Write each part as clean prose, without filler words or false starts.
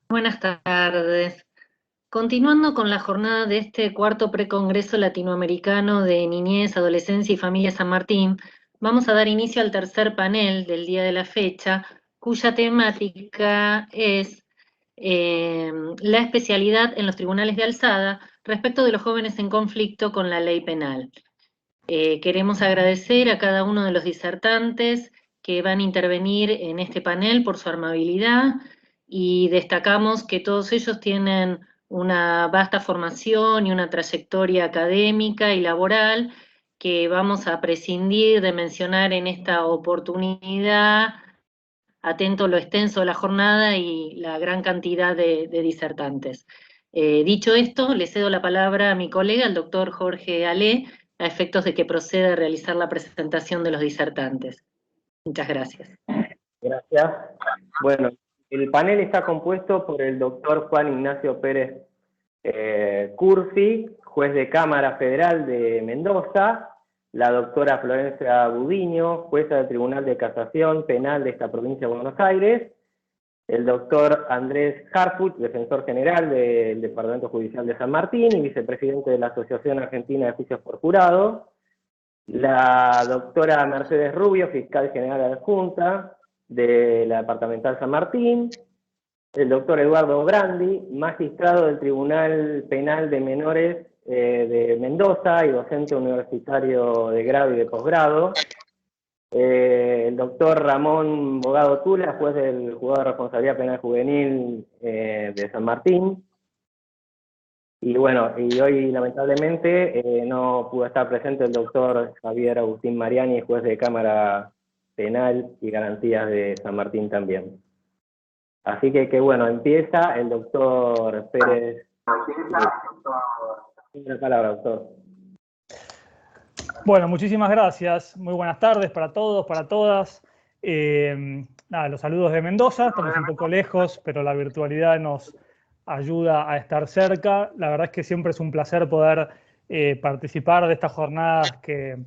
Buenas tardes. Continuando con la jornada de este cuarto precongreso latinoamericano de Niñez, Adolescencia y Familia San Martín, vamos a dar inicio al tercer panel del día de la fecha, cuya temática es la especialidad en los tribunales de alzada respecto de los jóvenes en conflicto con la ley penal. Queremos agradecer a cada uno de los disertantes que van a intervenir en este panel por su amabilidad y destacamos que todos ellos tienen una vasta formación y una trayectoria académica y laboral que vamos a prescindir de mencionar en esta oportunidad, atento a lo extenso de la jornada y la gran cantidad de disertantes. Dicho esto, le cedo la palabra a mi colega, el doctor Jorge Alé, a efectos de que proceda a realizar la presentación de los disertantes. Muchas gracias. Gracias. Bueno, el panel está compuesto por el doctor Juan Ignacio Pérez Cursi, juez de Cámara Federal de Mendoza, la doctora Florencia Budiño, jueza del Tribunal de Casación Penal de esta provincia de Buenos Aires, el doctor Andrés Harfuch, defensor general del Departamento Judicial de San Martín y vicepresidente de la Asociación Argentina de Juicios por Jurado, la doctora Mercedes Rubio, fiscal general adjunta de la Departamental San Martín, el doctor Eduardo Brandi, magistrado del Tribunal Penal de Menores de Mendoza y docente universitario de grado y de posgrado, el doctor Ramón Bogado Tula, juez del Juzgado de Responsabilidad Penal Juvenil de San Martín. Y bueno, y hoy lamentablemente no pudo estar presente el doctor Javier Agustín Mariani, juez de Cámara Penal y Garantías de San Martín también. Así que bueno, empieza el doctor Pérez. Tiene la palabra, doctor. Bueno, muchísimas gracias. Muy buenas tardes para todos, para todas. Los saludos de Mendoza. Estamos un poco lejos, pero la virtualidad nos ayuda a estar cerca. La verdad es que siempre es un placer poder participar de estas jornadas que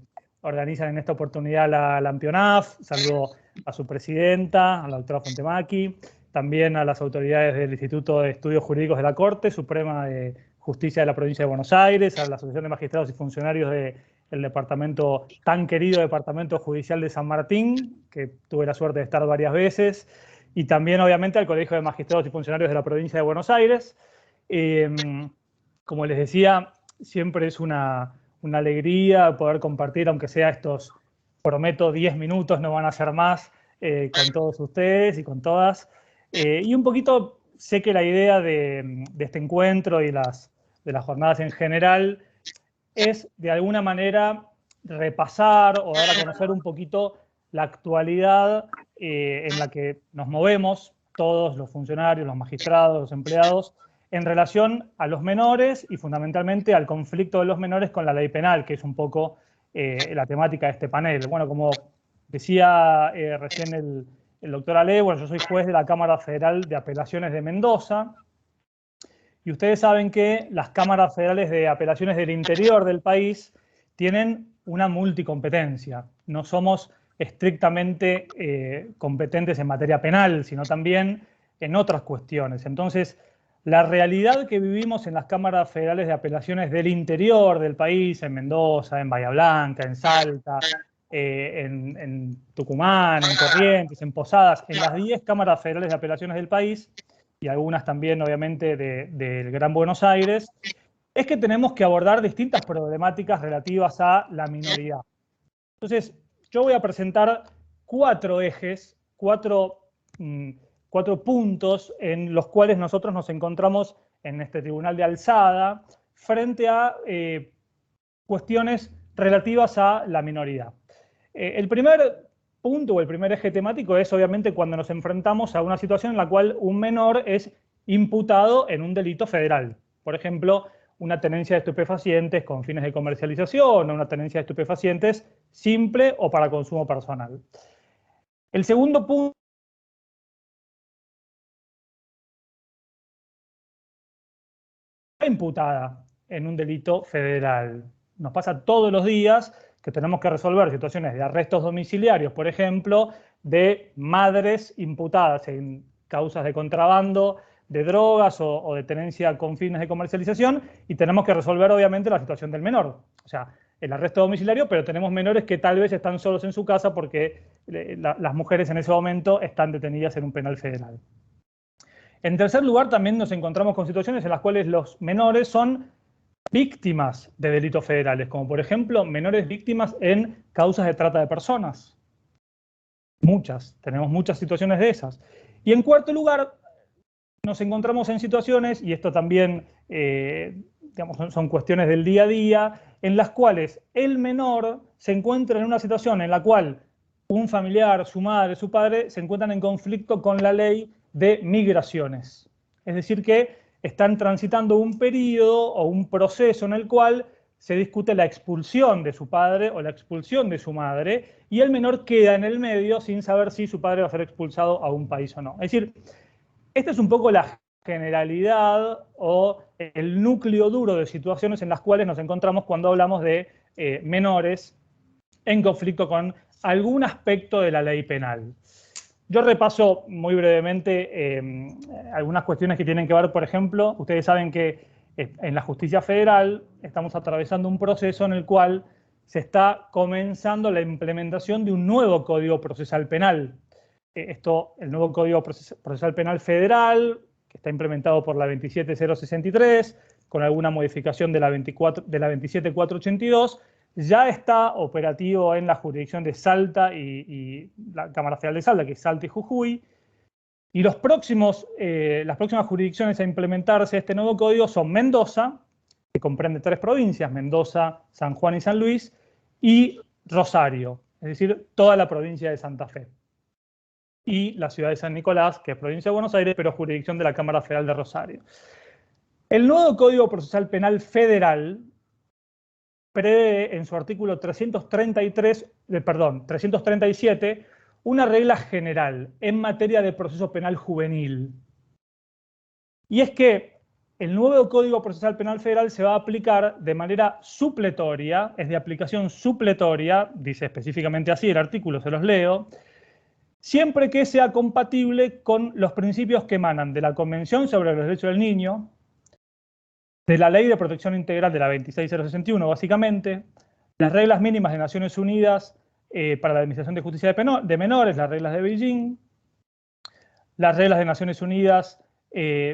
organizan en esta oportunidad la AMPIONAF. Saludo a su presidenta, a la doctora Fontemaki, también a las autoridades del Instituto de Estudios Jurídicos de la Corte Suprema de Justicia de la Provincia de Buenos Aires, a la Asociación de Magistrados y Funcionarios del departamento, tan querido Departamento Judicial de San Martín, que tuve la suerte de estar varias veces, y también obviamente al Colegio de Magistrados y Funcionarios de la Provincia de Buenos Aires. Como les decía, siempre es una alegría poder compartir, aunque sea estos, prometo 10 minutos, no van a ser más, con todos ustedes y con todas. Y un poquito, sé que la idea de este encuentro y de las jornadas en general es de alguna manera repasar o dar a conocer un poquito la actualidad en la que nos movemos todos los funcionarios, los magistrados, los empleados, en relación a los menores y fundamentalmente al conflicto de los menores con la ley penal, que es un poco la temática de este panel. Bueno, como decía recién el doctor Ale, bueno, yo soy juez de la Cámara Federal de Apelaciones de Mendoza, y ustedes saben que las cámaras federales de apelaciones del interior del país tienen una multicompetencia. No somos estrictamente competentes en materia penal, sino también en otras cuestiones. Entonces, la realidad que vivimos en las cámaras federales de apelaciones del interior del país, en Mendoza, en Bahía Blanca, en Salta, en Tucumán, en Corrientes, en Posadas, en las 10 cámaras federales de apelaciones del país, y algunas también obviamente del Gran Buenos Aires, es que tenemos que abordar distintas problemáticas relativas a la minoría. Entonces, yo voy a presentar 4 ejes, cuatro puntos en los cuales nosotros nos encontramos en este tribunal de alzada frente a cuestiones relativas a la minoría. El primer punto o el primer eje temático es obviamente cuando nos enfrentamos a una situación en la cual un menor es imputado en un delito federal. Por ejemplo, una tenencia de estupefacientes con fines de comercialización o una tenencia de estupefacientes simple o para consumo personal. El segundo punto imputada en un delito federal. Nos pasa todos los días que tenemos que resolver situaciones de arrestos domiciliarios, por ejemplo, de madres imputadas en causas de contrabando de drogas o de tenencia con fines de comercialización, y tenemos que resolver obviamente la situación del menor. O sea, el arresto domiciliario, pero tenemos menores que tal vez están solos en su casa porque las mujeres en ese momento están detenidas en un penal federal. En tercer lugar, también nos encontramos con situaciones en las cuales los menores son víctimas de delitos federales, como por ejemplo menores víctimas en causas de trata de personas. Tenemos muchas situaciones de esas. Y en cuarto lugar, nos encontramos en situaciones, y esto también digamos, son cuestiones del día a día, en las cuales el menor se encuentra en una situación en la cual un familiar, su madre, su padre, se encuentran en conflicto con la ley de migraciones. Es decir, que están transitando un periodo o un proceso en el cual se discute la expulsión de su padre o la expulsión de su madre, y el menor queda en el medio sin saber si su padre va a ser expulsado a un país o no. Es decir, esta es un poco la generalidad o el núcleo duro de situaciones en las cuales nos encontramos cuando hablamos de menores en conflicto con algún aspecto de la ley penal. Yo repaso muy brevemente algunas cuestiones que tienen que ver, por ejemplo, ustedes saben que en la justicia federal estamos atravesando un proceso en el cual se está comenzando la implementación de un nuevo Código Procesal Penal. El nuevo Código Procesal Penal Federal, que está implementado por la 27063, con alguna modificación de la 27482, ya está operativo en la jurisdicción de Salta y la Cámara Federal de Salta, que es Salta y Jujuy. Y las próximas jurisdicciones a implementarse este nuevo código son Mendoza, que comprende 3 provincias, Mendoza, San Juan y San Luis, y Rosario, es decir, toda la provincia de Santa Fe. Y la ciudad de San Nicolás, que es provincia de Buenos Aires, pero jurisdicción de la Cámara Federal de Rosario. El nuevo Código Procesal Penal Federal prevé en su artículo 337 una regla general en materia de proceso penal juvenil. Y es que el nuevo Código Procesal Penal Federal se va a aplicar de manera supletoria, es de aplicación supletoria, dice específicamente así el artículo, se los leo, siempre que sea compatible con los principios que emanan de la Convención sobre los Derechos del Niño, de la Ley de Protección Integral de la 26061, básicamente, las reglas mínimas de Naciones Unidas para la Administración de Justicia de Menores, las reglas de Beijing, las reglas de Naciones Unidas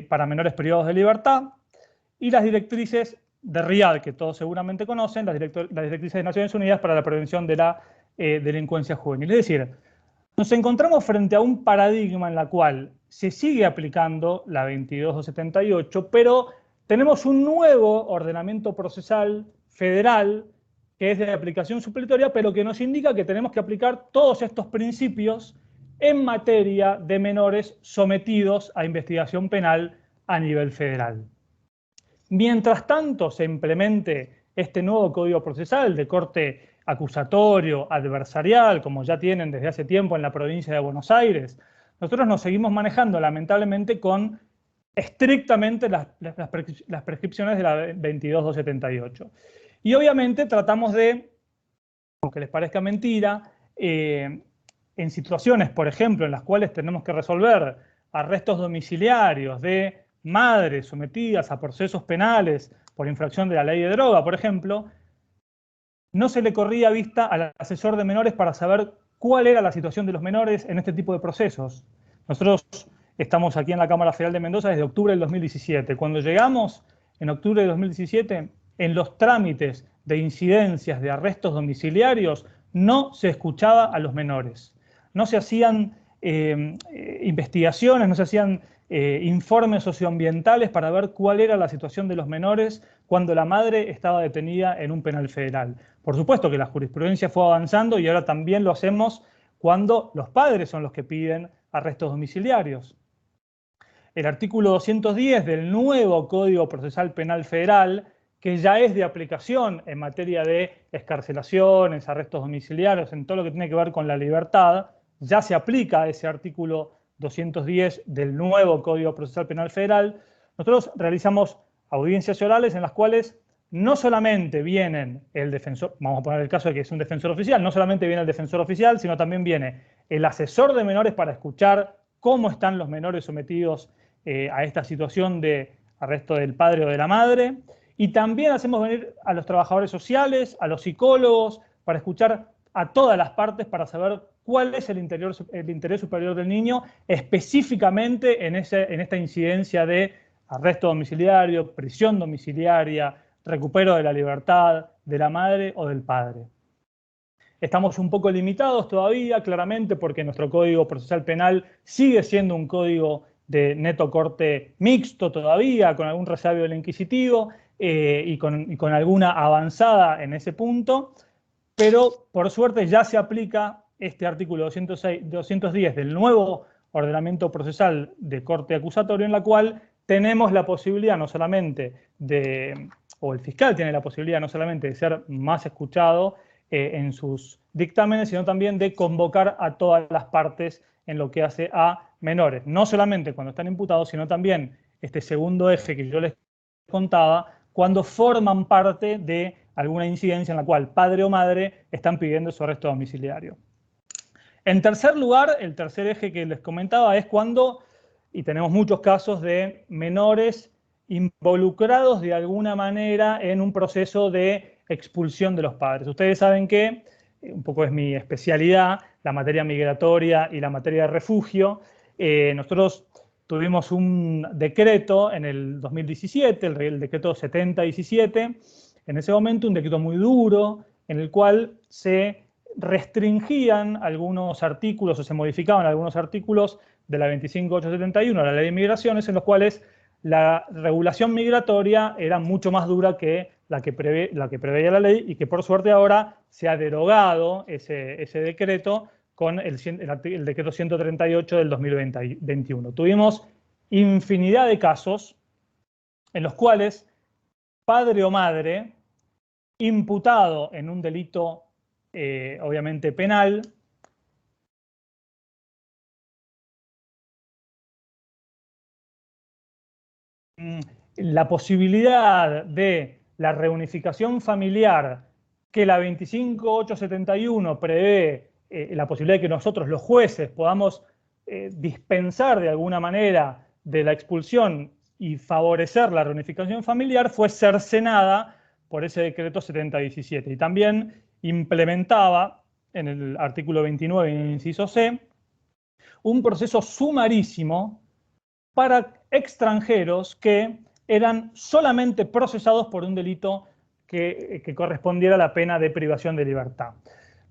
para menores privados de libertad, y las directrices de Riad, que todos seguramente conocen, las directrices de Naciones Unidas para la prevención de la delincuencia juvenil. Es decir, nos encontramos frente a un paradigma en el cual se sigue aplicando la 22278, pero tenemos un nuevo ordenamiento procesal federal que es de aplicación supletoria, pero que nos indica que tenemos que aplicar todos estos principios en materia de menores sometidos a investigación penal a nivel federal. Mientras tanto se implemente este nuevo Código Procesal de corte acusatorio, adversarial, como ya tienen desde hace tiempo en la provincia de Buenos Aires, nosotros nos seguimos manejando lamentablemente con estrictamente las prescripciones de la 22278. Y obviamente tratamos de, aunque les parezca mentira, en situaciones, por ejemplo, en las cuales tenemos que resolver arrestos domiciliarios de madres sometidas a procesos penales por infracción de la ley de droga, por ejemplo, no se le corría vista al asesor de menores para saber cuál era la situación de los menores en este tipo de procesos. Nosotros estamos aquí en la Cámara Federal de Mendoza desde octubre del 2017. Cuando llegamos en octubre de 2017, en los trámites de incidencias de arrestos domiciliarios no se escuchaba a los menores. No se hacían investigaciones, no se hacían informes socioambientales para ver cuál era la situación de los menores cuando la madre estaba detenida en un penal federal. Por supuesto que la jurisprudencia fue avanzando y ahora también lo hacemos cuando los padres son los que piden arrestos domiciliarios. El artículo 210 del nuevo Código Procesal Penal Federal, que ya es de aplicación en materia de excarcelaciones, arrestos domiciliarios, en todo lo que tiene que ver con la libertad, ya se aplica ese artículo 210 del nuevo Código Procesal Penal Federal. Nosotros realizamos audiencias orales en las cuales no solamente vienen el defensor, vamos a poner el caso de que es un defensor oficial, no solamente viene el defensor oficial, sino también viene el asesor de menores para escuchar cómo están los menores sometidos a esta situación de arresto del padre o de la madre. Y también hacemos venir a los trabajadores sociales, a los psicólogos, para escuchar a todas las partes para saber cuál es el interés superior del niño, específicamente en esta incidencia de arresto domiciliario, prisión domiciliaria, recupero de la libertad de la madre o del padre. Estamos un poco limitados todavía, claramente, porque nuestro Código Procesal Penal sigue siendo un código de neto corte mixto todavía, con algún resabio del inquisitivo y con alguna avanzada en ese punto, pero por suerte ya se aplica este artículo 210 del nuevo ordenamiento procesal de corte acusatorio, en la cual tenemos la posibilidad no solamente o el fiscal tiene la posibilidad no solamente de ser más escuchado en sus dictámenes, sino también de convocar a todas las partes en lo que hace a menores, no solamente cuando están imputados, sino también este segundo eje que yo les contaba, cuando forman parte de alguna incidencia en la cual padre o madre están pidiendo su arresto domiciliario. En tercer lugar, el tercer eje que les comentaba es cuando, y tenemos muchos casos de menores involucrados de alguna manera en un proceso de expulsión de los padres. Ustedes saben que, un poco es mi especialidad, la materia migratoria y la materia de refugio. Nosotros tuvimos un decreto en el 2017, el decreto 7017, en ese momento un decreto muy duro, en el cual se restringían algunos artículos o se modificaban algunos artículos de la 25871, la Ley de Migraciones, en los cuales la regulación migratoria era mucho más dura que la que preveía la ley, y que por suerte ahora se ha derogado ese decreto con el decreto 138 del 2021. Tuvimos infinidad de casos en los cuales padre o madre, imputado en un delito obviamente penal, la posibilidad de la reunificación familiar que la 25871 prevé, la posibilidad de que nosotros los jueces podamos dispensar de alguna manera de la expulsión y favorecer la reunificación familiar, fue cercenada por ese decreto 7017. Y también implementaba en el artículo 29, inciso C, un proceso sumarísimo para extranjeros que eran solamente procesados por un delito que correspondiera a la pena de privación de libertad.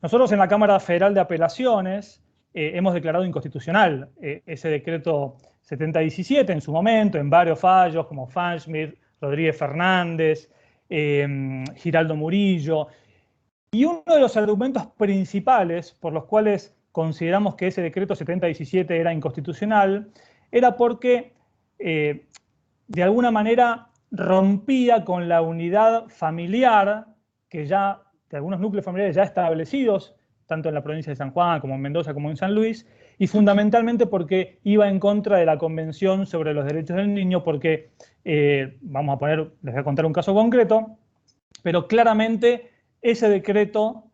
Nosotros en la Cámara Federal de Apelaciones hemos declarado inconstitucional ese decreto 7017 en su momento, en varios fallos como Fanschmidt, Rodríguez Fernández, Giraldo Murillo. Y uno de los argumentos principales por los cuales consideramos que ese decreto 7017 era inconstitucional era porque de alguna manera rompía con la unidad familiar que ya, de algunos núcleos familiares ya establecidos, tanto en la provincia de San Juan como en Mendoza como en San Luis, y fundamentalmente porque iba en contra de la Convención sobre los Derechos del Niño, porque, les voy a contar un caso concreto, pero claramente ese decreto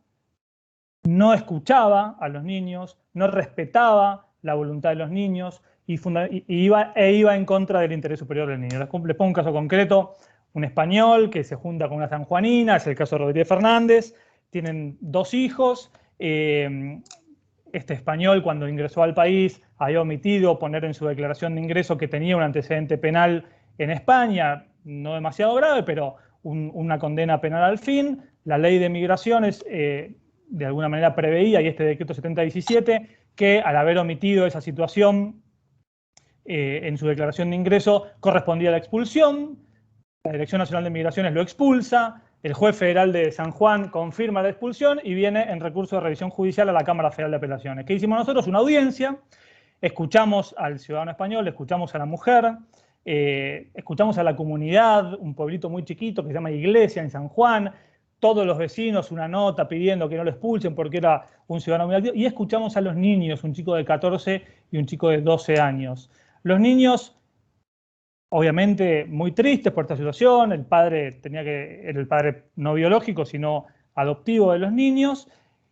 no escuchaba a los niños, no respetaba la voluntad de los niños y iba en contra del interés superior del niño. Les pongo un caso concreto, un español que se junta con una sanjuanina, es el caso de Rodríguez Fernández, tienen 2 hijos, este español cuando ingresó al país había omitido poner en su declaración de ingreso que tenía un antecedente penal en España, no demasiado grave, pero una condena penal al fin. La ley de migraciones de alguna manera preveía, y este decreto 7017, que al haber omitido esa situación en su declaración de ingreso correspondía a la expulsión. La Dirección Nacional de Migraciones lo expulsa, el juez federal de San Juan confirma la expulsión y viene en recurso de revisión judicial a la Cámara Federal de Apelaciones. ¿Qué hicimos nosotros? Una audiencia, escuchamos al ciudadano español, escuchamos a la mujer, escuchamos a la comunidad, un pueblito muy chiquito que se llama Iglesia en San Juan, todos los vecinos una nota pidiendo que no lo expulsen porque era un ciudadano muy activo, y escuchamos a los niños, un chico de 14 y un chico de 12 años. Los niños, obviamente, muy tristes por esta situación, el padre era el padre no biológico, sino adoptivo de los niños,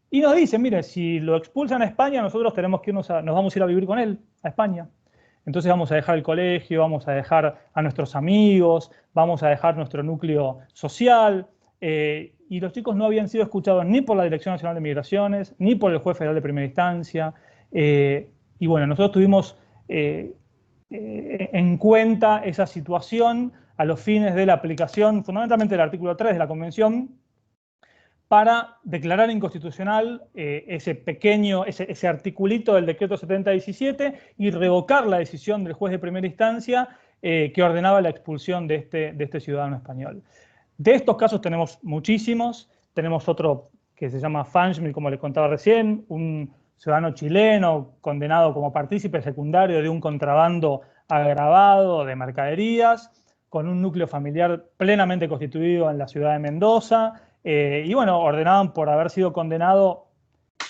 y nos dicen, mire, si lo expulsan a España, nosotros tenemos que nos vamos a ir a vivir con él a España. entonces vamos a dejar el colegio, vamos a dejar a nuestros amigos, vamos a dejar nuestro núcleo social. Y los chicos no habían sido escuchados ni por la Dirección Nacional de Migraciones, ni por el juez federal de primera instancia. Y bueno, nosotros tuvimos en cuenta esa situación a los fines de la aplicación, fundamentalmente del artículo 3 de la Convención, para declarar inconstitucional ese articulito del decreto 7017 y revocar la decisión del juez de primera instancia que ordenaba la expulsión de este ciudadano español. De estos casos tenemos muchísimos. Tenemos otro que se llama Fanjmil, como les contaba recién, un ciudadano chileno condenado como partícipe secundario de un contrabando agravado de mercaderías, con un núcleo familiar plenamente constituido en la ciudad de Mendoza, y bueno, ordenaban por haber sido condenado,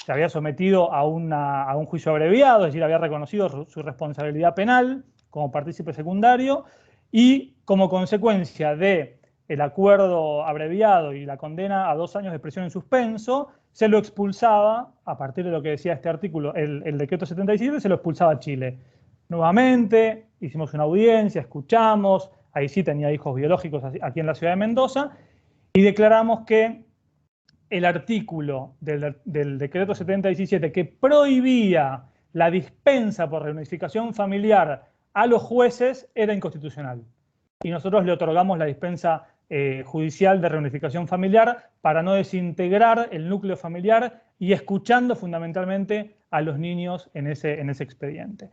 se había sometido a un juicio abreviado, es decir, había reconocido su responsabilidad penal como partícipe secundario, y como consecuencia del acuerdo abreviado y la condena a 2 años de prisión en suspenso, se lo expulsaba, a partir de lo que decía este artículo, el decreto 77, se lo expulsaba a Chile. Nuevamente, hicimos una audiencia, escuchamos, ahí sí tenía hijos biológicos aquí en la ciudad de Mendoza, y declaramos que el artículo del decreto 7017 que prohibía la dispensa por reunificación familiar a los jueces era inconstitucional. Y nosotros le otorgamos la dispensa judicial de reunificación familiar para no desintegrar el núcleo familiar y escuchando fundamentalmente a los niños en ese expediente.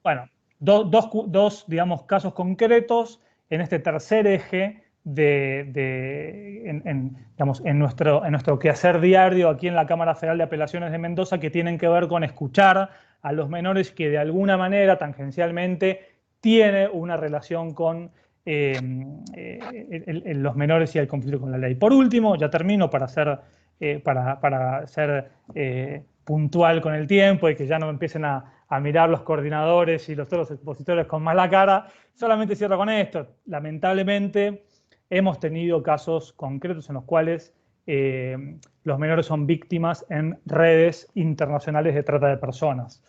Bueno, dos digamos, casos concretos en este tercer eje en nuestro quehacer diario aquí en la Cámara Federal de Apelaciones de Mendoza, que tienen que ver con escuchar a los menores que de alguna manera, tangencialmente, tiene una relación con los menores y el conflicto con la ley. Por último, ya termino para ser puntual con el tiempo y que ya no empiecen a mirar los coordinadores y todos los expositores con mala cara, solamente cierro con esto. Lamentablemente, hemos tenido casos concretos en los cuales los menores son víctimas en redes internacionales de trata de personas.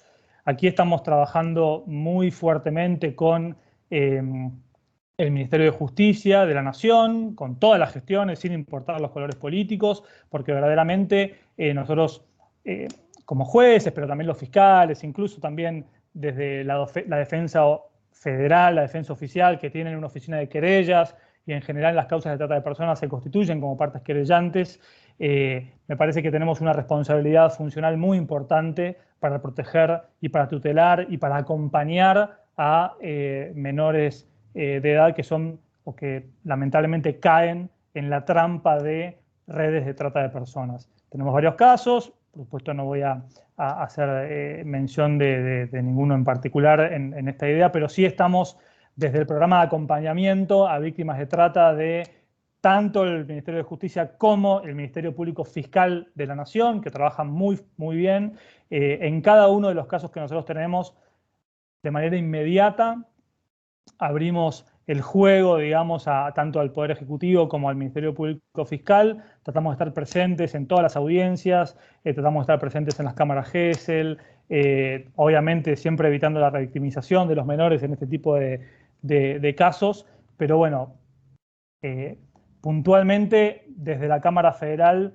Aquí estamos trabajando muy fuertemente con el Ministerio de Justicia de la Nación, con todas las gestiones, sin importar los colores políticos, porque verdaderamente nosotros, como jueces, pero también los fiscales, incluso también desde la defensa federal, la defensa oficial, que tienen una oficina de querellas, y en general las causas de trata de personas se constituyen como partes querellantes, me parece que tenemos una responsabilidad funcional muy importante para proteger y para tutelar y para acompañar a menores de edad que son o que lamentablemente caen en la trampa de redes de trata de personas. Tenemos varios casos, por supuesto no voy a hacer mención de ninguno en particular en esta idea, pero sí estamos desde el programa de acompañamiento a víctimas de trata de tanto el Ministerio de Justicia como el Ministerio Público Fiscal de la Nación, que trabajan muy, muy bien. En cada uno de los casos que nosotros tenemos, de manera inmediata, abrimos el juego, digamos, tanto al Poder Ejecutivo como al Ministerio Público Fiscal. Tratamos de estar presentes en todas las audiencias, tratamos de estar presentes en las cámaras GESEL, obviamente siempre evitando la revictimización de los menores en este tipo de casos, pero bueno, puntualmente desde la Cámara Federal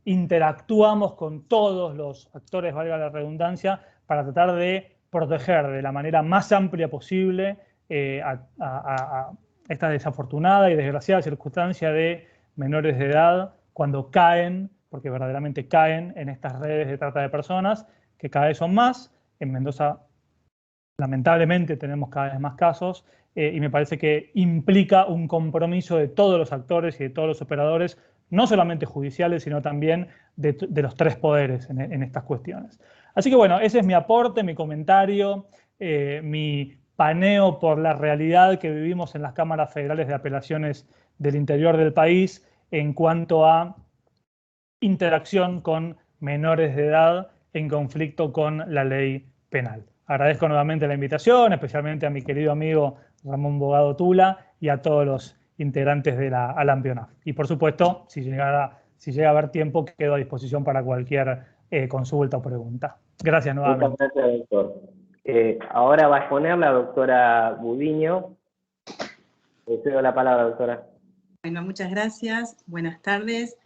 interactuamos con todos los actores, valga la redundancia, para tratar de proteger de la manera más amplia posible a esta desafortunada y desgraciada circunstancia de menores de edad cuando caen, porque verdaderamente caen en estas redes de trata de personas, que cada vez son más. En Mendoza, lamentablemente, tenemos cada vez más casos y me parece que implica un compromiso de todos los actores y de todos los operadores, no solamente judiciales, sino también de los tres poderes en estas cuestiones. Así que bueno, ese es mi aporte, mi comentario, mi paneo por la realidad que vivimos en las cámaras federales de apelaciones del interior del país en cuanto a interacción con menores de edad en conflicto con la ley penal. Agradezco nuevamente la invitación, especialmente a mi querido amigo Ramón Bogado Tula y a todos los integrantes de la ALAMPIONAF. Y por supuesto, si llega a haber tiempo, quedo a disposición para cualquier consulta o pregunta. Gracias nuevamente. Muchas gracias, doctor. Ahora va a exponer la doctora Budiño. Le cedo la palabra, doctora. Bueno, muchas gracias. Buenas tardes.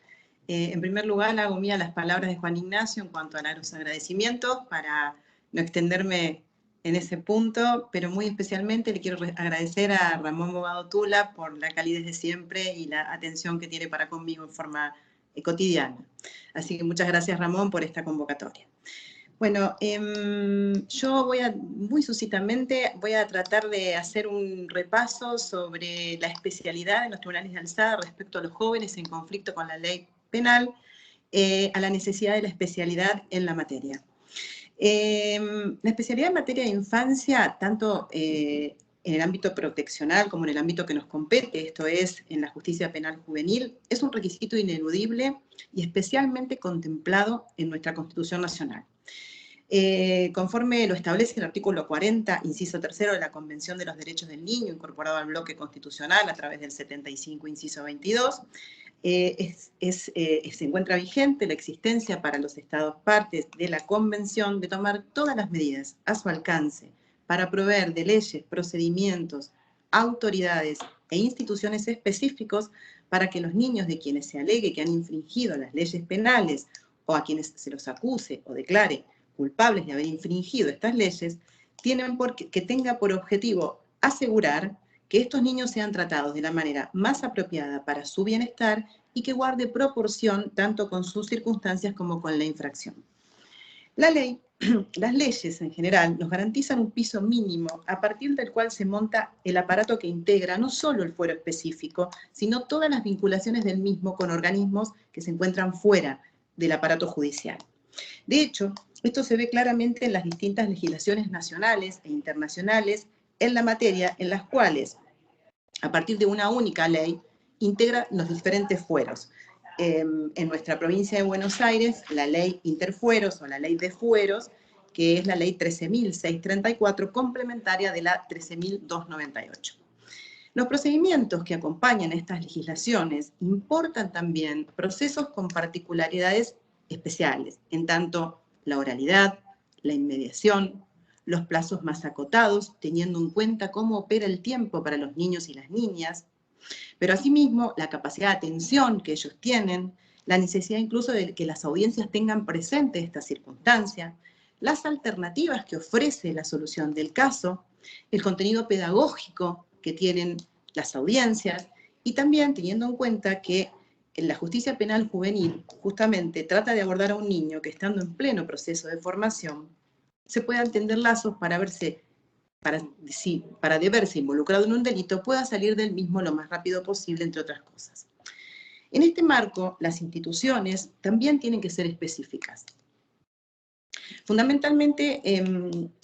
En primer lugar, hago mía las palabras de Juan Ignacio en cuanto a los agradecimientos para no extenderme en ese punto, pero muy especialmente le quiero agradecer a Ramón Bogado Tula por la calidez de siempre y la atención que tiene para conmigo en forma cotidiana. Así que muchas gracias, Ramón, por esta convocatoria. Bueno, yo muy sucintamente voy a tratar de hacer un repaso sobre la especialidad de los tribunales de alzada respecto a los jóvenes en conflicto con la ley penal, a la necesidad de la especialidad en la materia. La especialidad en materia de infancia, tanto en el ámbito proteccional como en el ámbito que nos compete, esto es, en la justicia penal juvenil, es un requisito ineludible y especialmente contemplado en nuestra Constitución Nacional. Conforme lo establece el artículo 40, inciso 3 de la Convención de los Derechos del Niño, incorporado al bloque constitucional a través del 75, inciso 22, se encuentra vigente la existencia para los Estados partes de la Convención de tomar todas las medidas a su alcance para proveer de leyes, procedimientos, autoridades e instituciones específicos para que los niños de quienes se alegue que han infringido las leyes penales o a quienes se los acuse o declare culpables de haber infringido estas leyes, que tenga por objetivo asegurar que estos niños sean tratados de la manera más apropiada para su bienestar y que guarde proporción tanto con sus circunstancias como con la infracción. La ley, las leyes en general, nos garantizan un piso mínimo a partir del cual se monta el aparato que integra no solo el fuero específico, sino todas las vinculaciones del mismo con organismos que se encuentran fuera del aparato judicial. De hecho, esto se ve claramente en las distintas legislaciones nacionales e internacionales en la materia, en las cuales, a partir de una única ley, integra los diferentes fueros. En nuestra provincia de Buenos Aires, la ley interfueros o la ley de fueros, que es la ley 13.634, complementaria de la 13.298. Los procedimientos que acompañan estas legislaciones importan también procesos con particularidades especiales, en tanto la oralidad, la inmediación, los plazos más acotados, teniendo en cuenta cómo opera el tiempo para los niños y las niñas, pero asimismo la capacidad de atención que ellos tienen, la necesidad incluso de que las audiencias tengan presente esta circunstancia, las alternativas que ofrece la solución del caso, el contenido pedagógico que tienen las audiencias, y también teniendo en cuenta que en la justicia penal juvenil justamente trata de abordar a un niño que estando en pleno proceso de formación se puedan tender lazos para de verse involucrado en un delito pueda salir del mismo lo más rápido posible, entre otras cosas. En este marco, las instituciones también tienen que ser específicas. Fundamentalmente,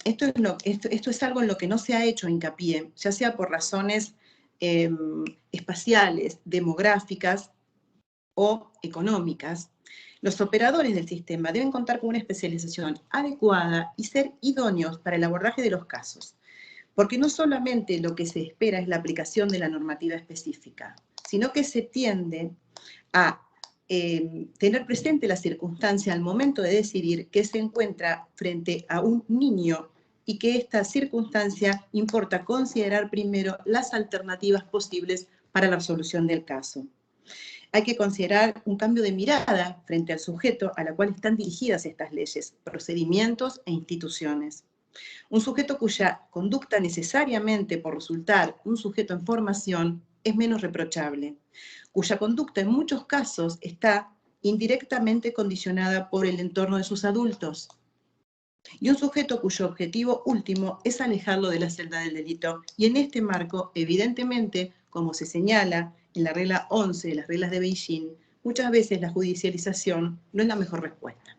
esto es algo en lo que no se ha hecho hincapié, ya sea por razones espaciales, demográficas o económicas. Los operadores del sistema deben contar con una especialización adecuada y ser idóneos para el abordaje de los casos, porque no solamente lo que se espera es la aplicación de la normativa específica, sino que se tiende a tener presente la circunstancia al momento de decidir que se encuentra frente a un niño y que esta circunstancia importa considerar primero las alternativas posibles para la resolución del caso. Hay que considerar un cambio de mirada frente al sujeto a la cual están dirigidas estas leyes, procedimientos e instituciones. Un sujeto cuya conducta necesariamente por resultar un sujeto en formación es menos reprochable, cuya conducta en muchos casos está indirectamente condicionada por el entorno de sus adultos, y un sujeto cuyo objetivo último es alejarlo de la celda del delito. Y en este marco, evidentemente, como se señala en la regla 11 de las reglas de Beijing, muchas veces la judicialización no es la mejor respuesta.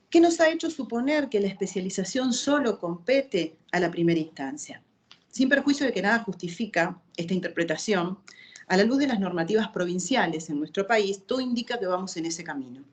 ¿Qué nos ha hecho suponer que la especialización solo compete a la primera instancia? Sin perjuicio de que nada justifica esta interpretación, a la luz de las normativas provinciales en nuestro país, todo indica que vamos en ese camino.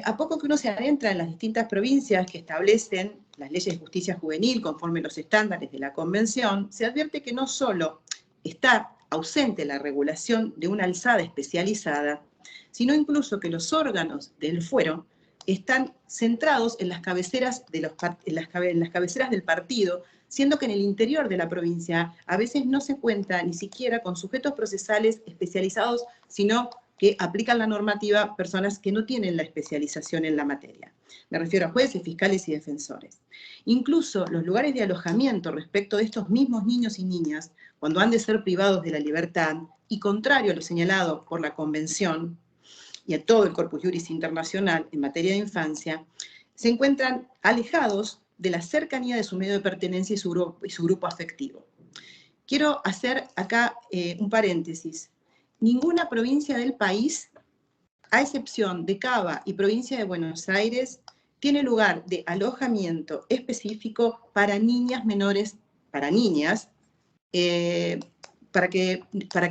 A poco que uno se adentra en las distintas provincias que establecen las leyes de justicia juvenil conforme los estándares de la Convención, se advierte que no solo está ausente la regulación de una alzada especializada, sino incluso que los órganos del fuero están centrados en las cabeceras, en las cabeceras del partido, siendo que en el interior de la provincia a veces no se cuenta ni siquiera con sujetos procesales especializados, sino que aplican la normativa personas que no tienen la especialización en la materia. Me refiero a jueces, fiscales y defensores. Incluso los lugares de alojamiento respecto de estos mismos niños y niñas, cuando han de ser privados de la libertad, y contrario a lo señalado por la Convención y a todo el Corpus Juris internacional en materia de infancia, se encuentran alejados de la cercanía de su medio de pertenencia y su grupo afectivo. Quiero hacer acá un paréntesis. Ninguna provincia del país, a excepción de Cava y provincia de Buenos Aires, tiene lugar de alojamiento específico para niñas menores, para niñas, para que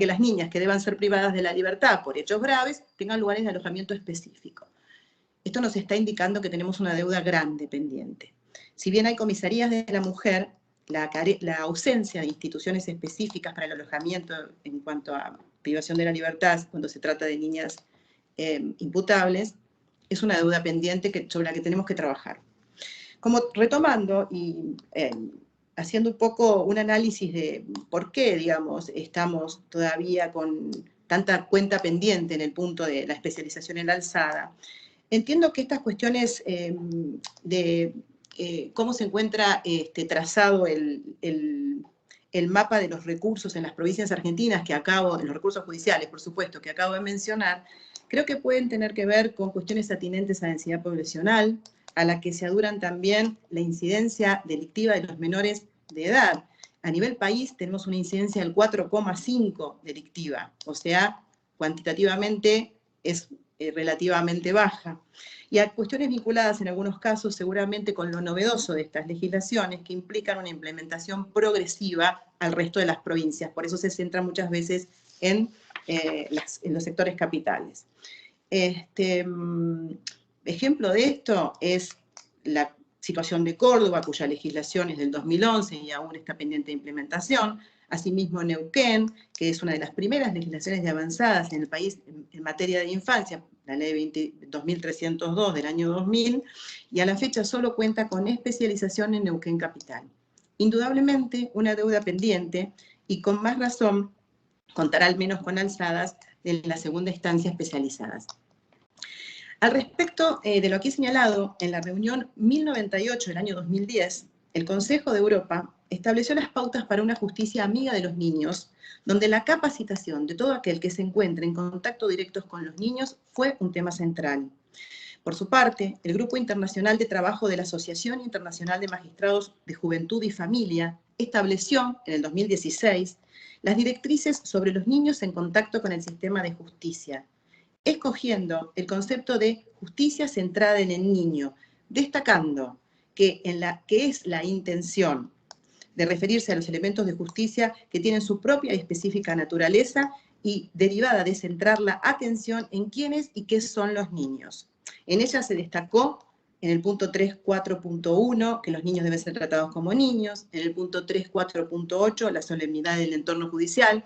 las niñas que deban ser privadas de la libertad por hechos graves tengan lugares de alojamiento específico. Esto nos está indicando que tenemos una deuda grande pendiente. Si bien hay comisarías de la mujer, la ausencia de instituciones específicas para el alojamiento en cuanto a privación de la libertad, cuando se trata de niñas imputables, es una deuda pendiente sobre la que tenemos que trabajar. Como retomando y haciendo un poco un análisis de por qué, digamos, estamos todavía con tanta cuenta pendiente en el punto de la especialización en la alzada, entiendo que estas cuestiones de cómo se encuentra trazado el mapa de los recursos en las provincias argentinas en los recursos judiciales, por supuesto, que acabo de mencionar, creo que pueden tener que ver con cuestiones atinentes a densidad poblacional, a la que se aduran también la incidencia delictiva de los menores de edad. A nivel país tenemos una incidencia del 4,5 delictiva, o sea, cuantitativamente es relativamente baja. Y a cuestiones vinculadas en algunos casos seguramente con lo novedoso de estas legislaciones que implican una implementación progresiva al resto de las provincias. Por eso se centra muchas veces en los sectores capitales. Ejemplo de esto es la situación de Córdoba, cuya legislación es del 2011 y aún está pendiente de implementación. Asimismo, Neuquén, que es una de las primeras legislaciones de avanzadas en el país en materia de infancia, la ley 2302 del año 2000, y a la fecha solo cuenta con especialización en Neuquén Capital. Indudablemente, una deuda pendiente, y con más razón, contará al menos con alzadas de la segunda instancia especializadas. Al respecto de lo aquí señalado, en la reunión 1098 del año 2010, el Consejo de Europa estableció las pautas para una justicia amiga de los niños, donde la capacitación de todo aquel que se encuentre en contacto directo con los niños fue un tema central. Por su parte, el Grupo Internacional de Trabajo de la Asociación Internacional de Magistrados de Juventud y Familia estableció, en el 2016, las directrices sobre los niños en contacto con el sistema de justicia, escogiendo el concepto de justicia centrada en el niño, destacando que es la intención de referirse a los elementos de justicia que tienen su propia y específica naturaleza y derivada de centrar la atención en quiénes y qué son los niños. En ella se destacó en el punto 3.4.1 que los niños deben ser tratados como niños, en el punto 3.4.8 la solemnidad del entorno judicial,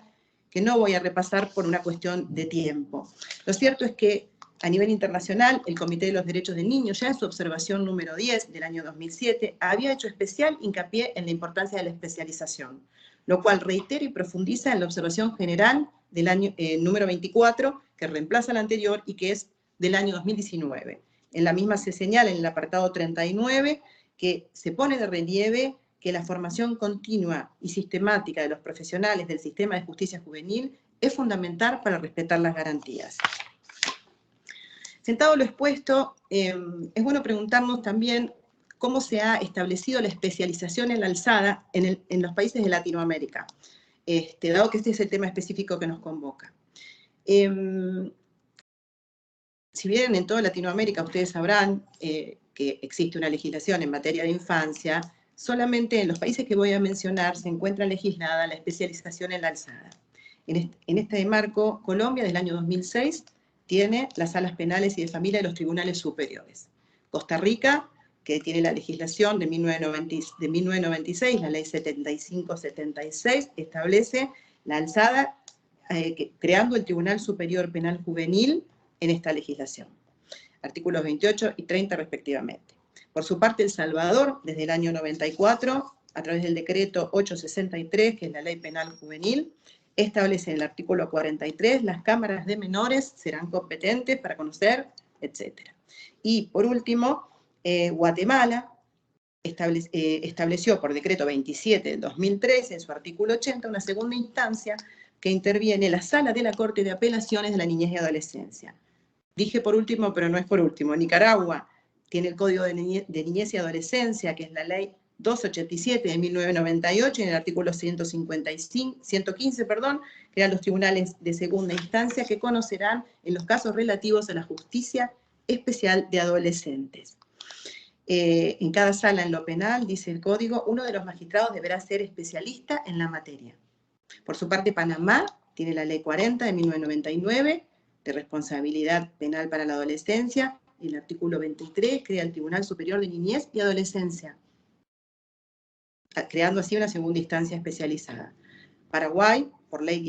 que no voy a repasar por una cuestión de tiempo. Lo cierto es que a nivel internacional, el Comité de los Derechos del Niño, ya en su observación número 10 del año 2007, había hecho especial hincapié en la importancia de la especialización, lo cual reitera y profundiza en la observación general del año número 24, que reemplaza la anterior y que es del año 2019. En la misma se señala en el apartado 39 que se pone de relieve que la formación continua y sistemática de los profesionales del sistema de justicia juvenil es fundamental para respetar las garantías. Sentado lo expuesto, es bueno preguntarnos también cómo se ha establecido la especialización en la alzada en los países de Latinoamérica, dado que este es el tema específico que nos convoca. Si bien en toda Latinoamérica ustedes sabrán que existe una legislación en materia de infancia, solamente en los países que voy a mencionar se encuentra legislada la especialización en la alzada. En este marco, Colombia, del año 2006, tiene las salas penales y de familia de los tribunales superiores. Costa Rica, que tiene la legislación de 1996, la ley 7576, establece la alzada creando el Tribunal Superior Penal Juvenil en esta legislación. artículos 28 y 30 respectivamente. Por su parte, El Salvador, desde el año 94, a través del decreto 863, que es la Ley Penal Juvenil, establece en el artículo 43, las cámaras de menores serán competentes para conocer, etc. Y por último, Guatemala estableció por decreto 27 del 2013, en su artículo 80, una segunda instancia que interviene en la Sala de la Corte de Apelaciones de la Niñez y Adolescencia. Dije por último, pero no es por último. Nicaragua tiene el Código de Niñez y Adolescencia, que es la Ley 287 de 1998, y en el artículo 115, crean los tribunales de segunda instancia que conocerán en los casos relativos a la justicia especial de adolescentes. En cada sala en lo penal, dice el Código, uno de los magistrados deberá ser especialista en la materia. Por su parte, Panamá tiene la Ley 40 de 1999, de responsabilidad penal para la adolescencia, y el artículo 23 crea el Tribunal Superior de Niñez y Adolescencia, creando así una segunda instancia especializada. Paraguay, por ley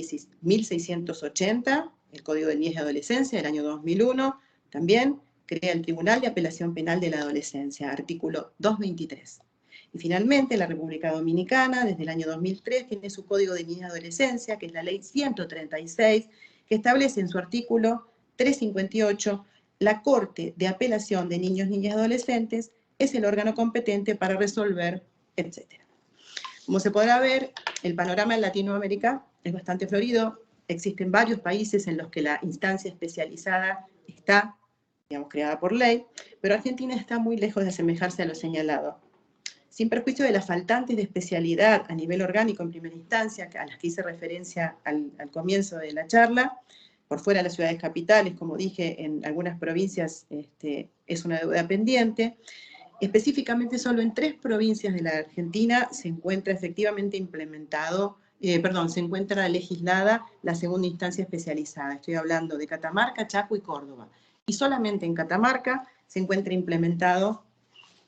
1680, el Código de Niñez y Adolescencia del año 2001, también crea el Tribunal de Apelación Penal de la Adolescencia, artículo 223. Y finalmente, la República Dominicana, desde el año 2003, tiene su Código de Niñez y Adolescencia, que es la ley 136, que establece en su artículo 358, la Corte de Apelación de Niños, Niñas y Adolescentes es el órgano competente para resolver, etc. Como se podrá ver, el panorama en Latinoamérica es bastante florido. Existen varios países en los que la instancia especializada está, digamos, creada por ley, pero Argentina está muy lejos de asemejarse a lo señalado. Sin perjuicio de las faltantes de especialidad a nivel orgánico en primera instancia, a las que hice referencia al comienzo de la charla, por fuera de las ciudades capitales, como dije, en algunas provincias es una deuda pendiente. Específicamente solo en 3 provincias de la Argentina se encuentra efectivamente se encuentra legislada la segunda instancia especializada. Estoy hablando de Catamarca, Chaco y Córdoba. Y solamente en Catamarca se encuentra implementado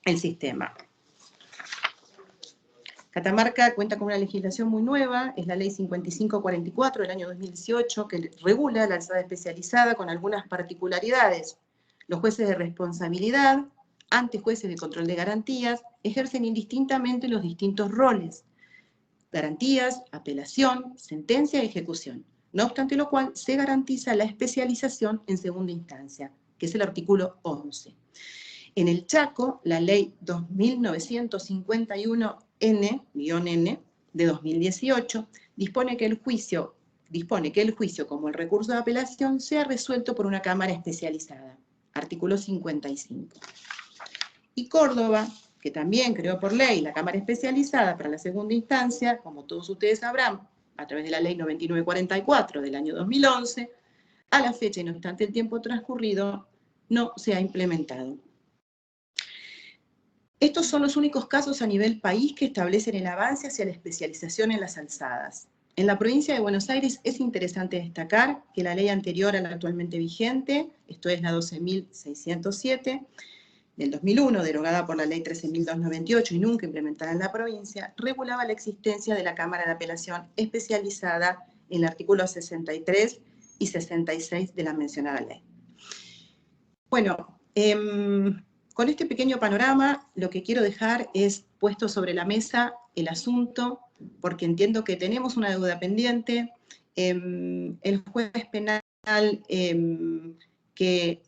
el sistema. Catamarca cuenta con una legislación muy nueva, es la Ley 5544 del año 2018, que regula la alzada especializada con algunas particularidades. Los jueces de responsabilidad, ante jueces de control de garantías, ejercen indistintamente los distintos roles: garantías, apelación, sentencia y ejecución. No obstante lo cual, se garantiza la especialización en segunda instancia, que es el artículo 11. En el Chaco, la ley 2951-N de 2018 dispone que el juicio, como el recurso de apelación, sea resuelto por una cámara especializada. Artículo 55. Y Córdoba, que también creó por ley la cámara especializada para la segunda instancia, como todos ustedes sabrán, a través de la ley 9944 del año 2011, a la fecha y no obstante el tiempo transcurrido, no se ha implementado. Estos son los únicos casos a nivel país que establecen el avance hacia la especialización en las alzadas. En la provincia de Buenos Aires es interesante destacar que la ley anterior a la actualmente vigente, esto es la 12.607, del 2001, derogada por la ley 13.298 y nunca implementada en la provincia, regulaba la existencia de la Cámara de Apelación especializada en el artículo 63 y 66 de la mencionada ley. Bueno, con este pequeño panorama, lo que quiero dejar es puesto sobre la mesa el asunto, porque entiendo que tenemos una deuda pendiente. El juez penal que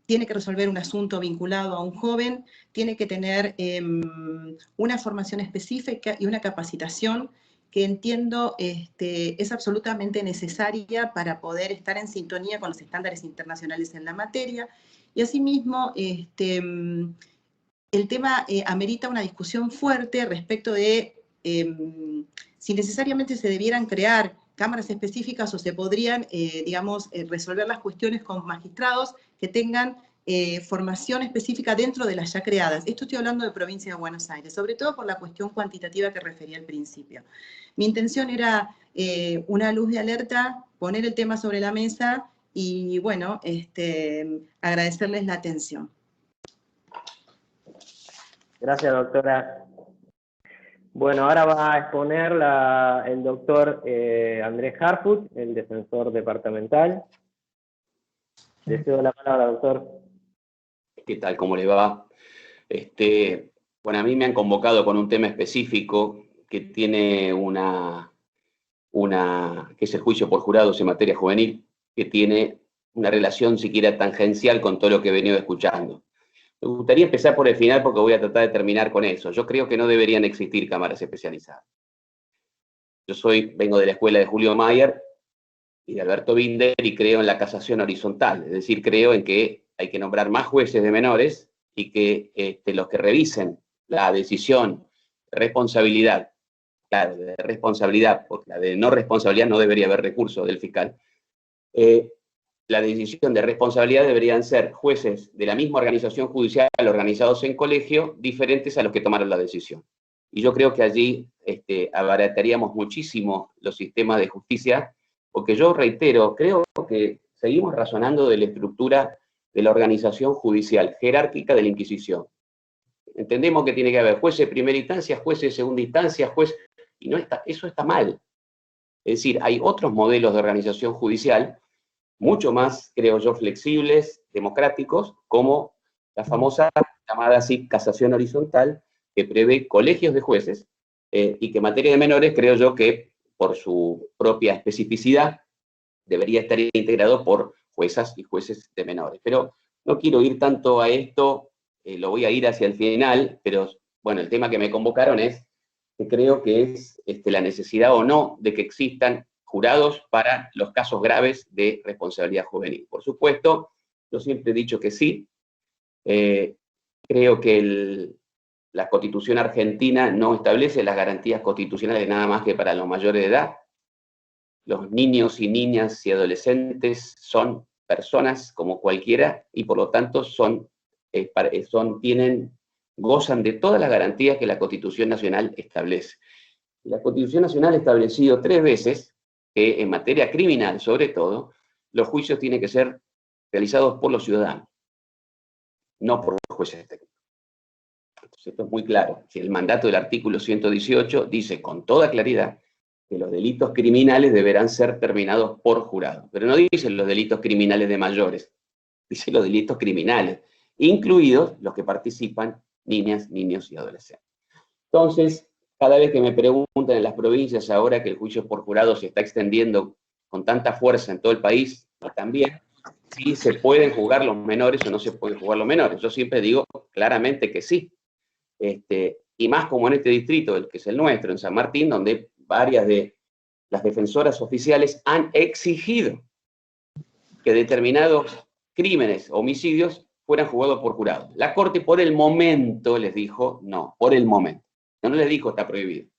tiene que resolver un asunto vinculado a un joven, tiene que tener una formación específica y una capacitación que entiendo es absolutamente necesaria para poder estar en sintonía con los estándares internacionales en la materia. Y asimismo, el tema amerita una discusión fuerte respecto de si necesariamente se debieran crear cámaras específicas o se podrían, resolver las cuestiones con magistrados que tengan formación específica dentro de las ya creadas. Esto estoy hablando de provincia de Buenos Aires, sobre todo por la cuestión cuantitativa que refería al principio. Mi intención era una luz de alerta, poner el tema sobre la mesa y, bueno, agradecerles la atención. Gracias, doctora. Bueno, ahora va a exponer el doctor Andrés Harfuch, el defensor departamental. Le cedo la palabra, doctor. ¿Qué tal? ¿Cómo le va? Bueno, a mí me han convocado con un tema específico que tiene que es el juicio por jurados en materia juvenil, que tiene una relación siquiera tangencial con todo lo que he venido escuchando. Me gustaría empezar por el final porque voy a tratar de terminar con eso. Yo creo que no deberían existir cámaras especializadas. Vengo de la escuela de Julio Mayer y de Alberto Binder y creo en la casación horizontal, es decir, creo en que hay que nombrar más jueces de menores y que los que revisen la decisión, responsabilidad, claro, de responsabilidad, porque la de no responsabilidad no debería haber recurso del fiscal, la decisión de responsabilidad deberían ser jueces de la misma organización judicial organizados en colegio, diferentes a los que tomaron la decisión. Y yo creo que allí abarataríamos muchísimo los sistemas de justicia, porque yo reitero, creo que seguimos razonando de la estructura de la organización judicial, jerárquica de la Inquisición. Entendemos que tiene que haber jueces de primera instancia, jueces de segunda instancia, y eso está mal. Es decir, hay otros modelos de organización judicial, mucho más, creo yo, flexibles, democráticos, como la famosa llamada así casación horizontal, que prevé colegios de jueces, y que en materia de menores creo yo que por su propia especificidad debería estar integrado por juezas y jueces de menores. Pero no quiero ir tanto a esto, lo voy a ir hacia el final, pero bueno, el tema que me convocaron es que creo que es la necesidad o no de que existan jurados para los casos graves de responsabilidad juvenil. Por supuesto, yo siempre he dicho que sí. Creo que la Constitución argentina no establece las garantías constitucionales nada más que para los mayores de edad. Los niños y niñas y adolescentes son personas como cualquiera y por lo tanto gozan de todas las garantías que la Constitución Nacional establece. La Constitución Nacional ha establecido 3 veces que en materia criminal, sobre todo, los juicios tienen que ser realizados por los ciudadanos, no por los jueces técnicos. Entonces, esto es muy claro. Si el mandato del artículo 118 dice con toda claridad que los delitos criminales deberán ser terminados por jurado. Pero no dice los delitos criminales de mayores, dice los delitos criminales, incluidos los que participan niñas, niños y adolescentes. Entonces, cada vez que me preguntan en las provincias ahora que el juicio por jurado se está extendiendo con tanta fuerza en todo el país, también, si se pueden juzgar los menores o no se pueden juzgar los menores. Yo siempre digo claramente que sí. Y más como en este distrito, el que es el nuestro, en San Martín, donde varias de las defensoras oficiales han exigido que determinados crímenes, homicidios, fueran juzgados por jurado. La Corte por el momento les dijo no, por el momento. No les dijo está prohibido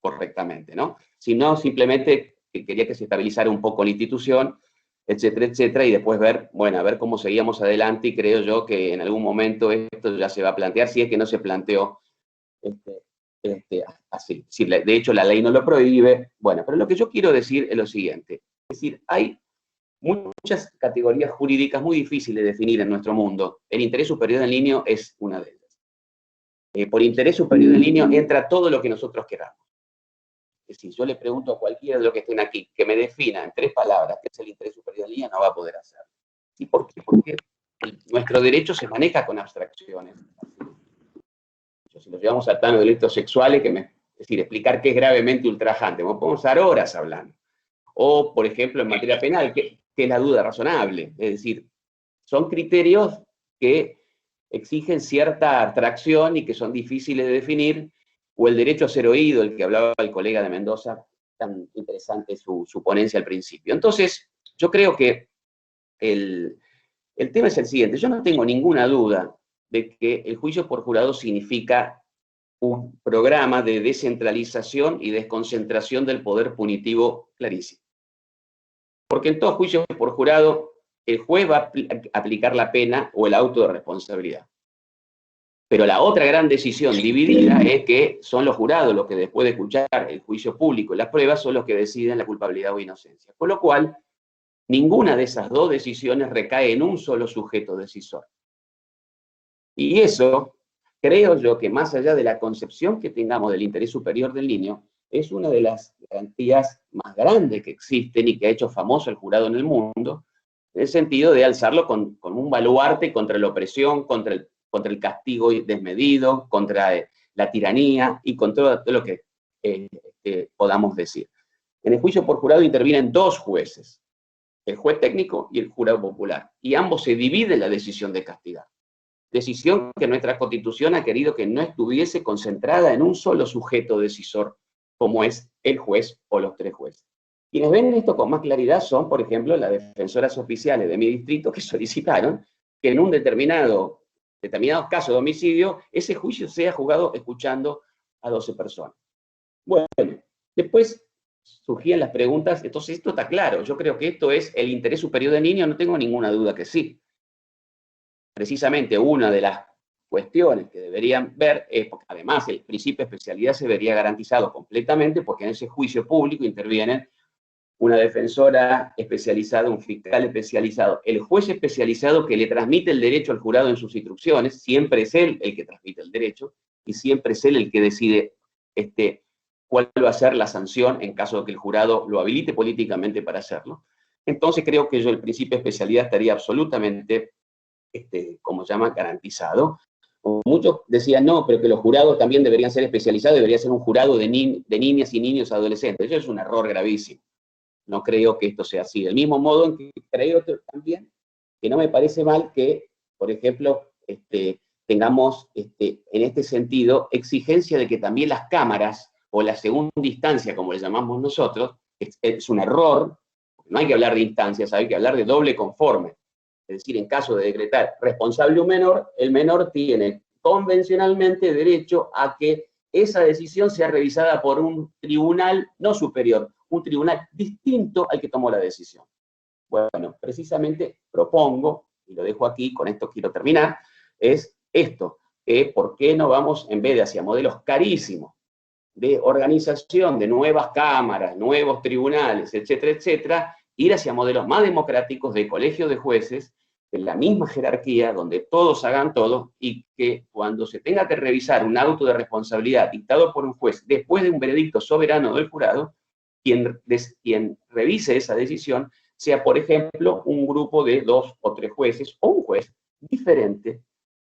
correctamente, ¿no? Sino simplemente que quería que se estabilizara un poco la institución, etcétera, etcétera, y después ver, bueno, a ver cómo seguíamos adelante, y creo yo que en algún momento esto ya se va a plantear, si es que no se planteó así. Si de hecho la ley no lo prohíbe. Bueno, pero lo que yo quiero decir es lo siguiente. Es decir, hay muchas categorías jurídicas muy difíciles de definir en nuestro mundo. El interés superior del niño es una de ellas. Por interés superior del niño entra todo lo que nosotros queramos. Es decir, yo le pregunto a cualquiera de los que estén aquí que me defina en 3 palabras qué es el interés superior del niño, no va a poder hacerlo. ¿Y por qué? Porque nuestro derecho se maneja con abstracciones. Si lo llevamos al plano de delitos sexuales, es decir, explicar qué es gravemente ultrajante, podemos estar horas hablando. O, por ejemplo, en materia penal, ¿qué es la duda razonable? Es decir, son criterios que exigen cierta abstracción y que son difíciles de definir, o el derecho a ser oído, el que hablaba el colega de Mendoza, tan interesante su ponencia al principio. Entonces, yo creo que el tema es el siguiente. Yo no tengo ninguna duda de que el juicio por jurado significa un programa de descentralización y desconcentración del poder punitivo clarísimo. Porque en todo juicio por jurado, el juez va a aplicar la pena o el auto de responsabilidad. Pero la otra gran decisión dividida es que son los jurados los que, después de escuchar el juicio público y las pruebas, son los que deciden la culpabilidad o inocencia. Con lo cual, ninguna de esas 2 decisiones recae en un solo sujeto decisor. Y eso, creo yo, que más allá de la concepción que tengamos del interés superior del niño, es una de las garantías más grandes que existen y que ha hecho famoso el jurado en el mundo, en el sentido de alzarlo con un baluarte contra la opresión, contra el castigo desmedido, contra la tiranía y con todo lo que podamos decir. En el juicio por jurado intervienen dos jueces, el juez técnico y el jurado popular, y ambos se dividen la decisión de castigar. Decisión que nuestra Constitución ha querido que no estuviese concentrada en un solo sujeto decisor, como es el juez o los tres jueces. Quienes ven esto con más claridad son, por ejemplo, las defensoras oficiales de mi distrito que solicitaron que en un determinados casos de homicidio, ese juicio sea juzgado escuchando a 12 personas. Bueno, después surgían las preguntas, entonces esto está claro, yo creo que esto es el interés superior del niño, no tengo ninguna duda que sí. Precisamente una de las cuestiones que deberían ver es, porque además el principio de especialidad se vería garantizado completamente, porque en ese juicio público intervienen una defensora especializada, un fiscal especializado, el juez especializado que le transmite el derecho al jurado en sus instrucciones, siempre es él el que transmite el derecho, y siempre es él el que decide cuál va a ser la sanción en caso de que el jurado lo habilite políticamente para hacerlo. Entonces creo que el principio de especialidad estaría absolutamente, como se llama, garantizado. Muchos decían, no, pero que los jurados también deberían ser especializados, debería ser un jurado de niñas y niños adolescentes. Eso es un error gravísimo. No creo que esto sea así. Del mismo modo en que creo también que no me parece mal que, por ejemplo, tengamos en este sentido exigencia de que también las cámaras o la segunda instancia, como le llamamos nosotros, es un error. No hay que hablar de instancias, hay que hablar de doble conforme. Es decir, en caso de decretar responsable un menor, el menor tiene convencionalmente derecho a que esa decisión sea revisada por un tribunal no superior, un tribunal distinto al que tomó la decisión. Bueno, precisamente propongo, y lo dejo aquí, con esto quiero terminar, es esto, ¿por qué no vamos, en vez de hacia modelos carísimos de organización de nuevas cámaras, nuevos tribunales, etcétera, etcétera, ir hacia modelos más democráticos de colegios de jueces, de la misma jerarquía, donde todos hagan todo, y que cuando se tenga que revisar un auto de responsabilidad dictado por un juez, después de un veredicto soberano del jurado, quien revise esa decisión sea, por ejemplo, un grupo de 2 o 3 jueces, o un juez diferente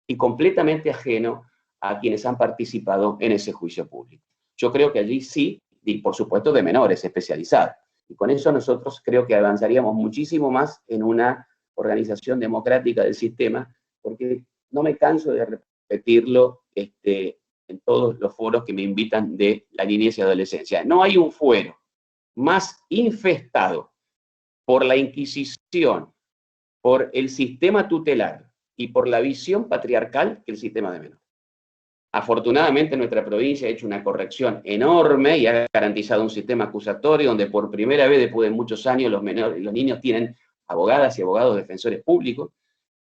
y completamente ajeno a quienes han participado en ese juicio público. Yo creo que allí sí, y por supuesto de menores especializados. Y con eso nosotros creo que avanzaríamos muchísimo más en una organización democrática del sistema, porque no me canso de repetirlo en todos los foros que me invitan de la niñez y adolescencia. No hay un fuero más infestado por la Inquisición, por el sistema tutelar y por la visión patriarcal que el sistema de menores. Afortunadamente nuestra provincia ha hecho una corrección enorme y ha garantizado un sistema acusatorio donde por primera vez después de muchos años los niños tienen abogadas y abogados defensores públicos,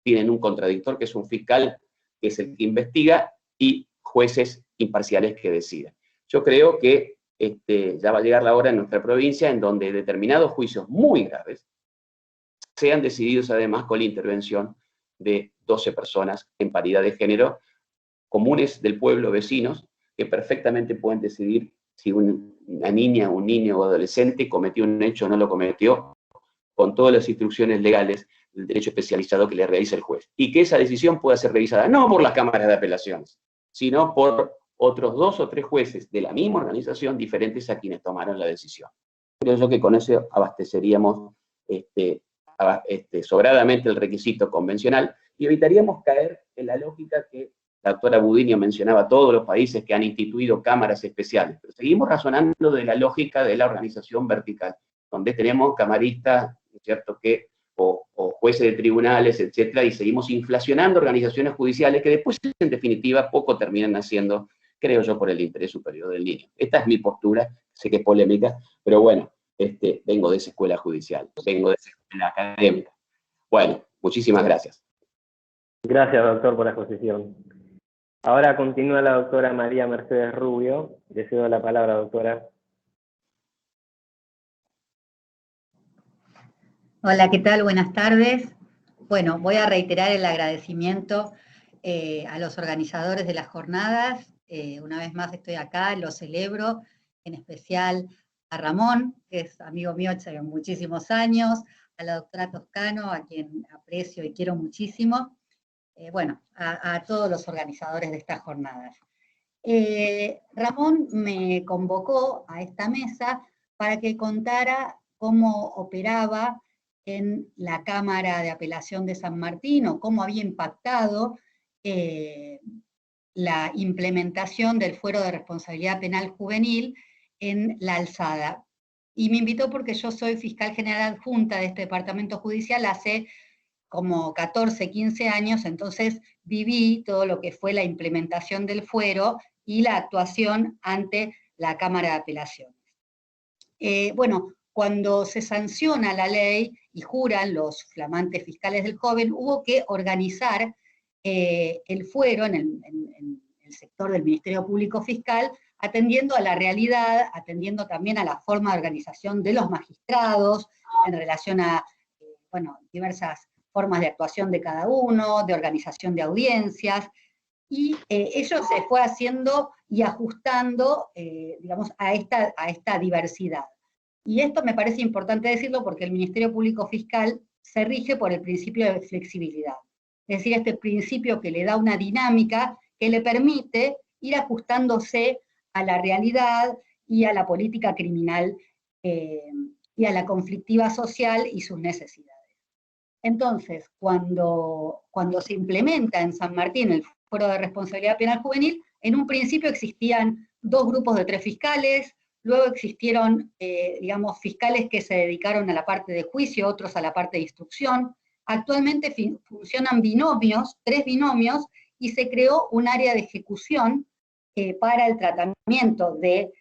tienen un contradictor que es un fiscal que es el que investiga y jueces imparciales que deciden. Yo creo que ya va a llegar la hora en nuestra provincia en donde determinados juicios muy graves sean decididos además con la intervención de 12 personas en paridad de género, comunes del pueblo, vecinos, que perfectamente pueden decidir si una niña, un niño o adolescente cometió un hecho o no lo cometió, con todas las instrucciones legales del derecho especializado que le realiza el juez. Y que esa decisión pueda ser revisada no por las cámaras de apelaciones, sino por otros 2 o 3 jueces de la misma organización diferentes a quienes tomaron la decisión. Creo yo que con eso abasteceríamos sobradamente el requisito convencional y evitaríamos caer en la lógica que la doctora Budiño mencionaba todos los países que han instituido cámaras especiales, pero seguimos razonando de la lógica de la organización vertical, donde tenemos camaristas, ¿cierto?, o jueces de tribunales, etcétera, y seguimos inflacionando organizaciones judiciales que después, en definitiva, poco terminan haciendo, creo yo, por el interés superior del niño. Esta es mi postura, sé que es polémica, pero bueno, vengo de esa escuela judicial, vengo de esa escuela académica. Bueno, muchísimas gracias. Gracias, doctor, por la exposición. Ahora continúa la doctora María Mercedes Rubio. Le cedo la palabra, doctora. Hola, ¿qué tal? Buenas tardes. Bueno, voy a reiterar el agradecimiento a los organizadores de las jornadas. Una vez más estoy acá, lo celebro, en especial a Ramón, que es amigo mío hace muchísimos años, a la doctora Toscano, a quien aprecio y quiero muchísimo, bueno, a todos los organizadores de estas jornadas. Ramón me convocó a esta mesa para que contara cómo operaba en la Cámara de Apelación de San Martín, o cómo había impactado la implementación del Fuero de Responsabilidad Penal Juvenil en la Alzada. Y me invitó porque yo soy fiscal general adjunta de este departamento judicial hace como 14, 15 años, entonces viví todo lo que fue la implementación del fuero y la actuación ante la Cámara de Apelaciones. Bueno, cuando se sanciona la ley y juran los flamantes fiscales del joven, hubo que organizar el fuero en el sector del Ministerio Público Fiscal, atendiendo a la realidad, atendiendo también a la forma de organización de los magistrados, en relación a bueno, diversas formas de actuación de cada uno, de organización de audiencias, y ello se fue haciendo y ajustando, digamos, a esta diversidad. Y esto me parece importante decirlo porque el Ministerio Público Fiscal se rige por el principio de flexibilidad. Es decir, este principio que le da una dinámica que le permite ir ajustándose a la realidad y a la política criminal y a la conflictiva social y sus necesidades. Entonces, cuando se implementa en San Martín el Fuero de Responsabilidad Penal Juvenil, en un principio existían 2 grupos de 3 fiscales, luego existieron, digamos, fiscales que se dedicaron a la parte de juicio, otros a la parte de instrucción. Actualmente funcionan binomios, 3 binomios, y se creó un área de ejecución para el tratamiento de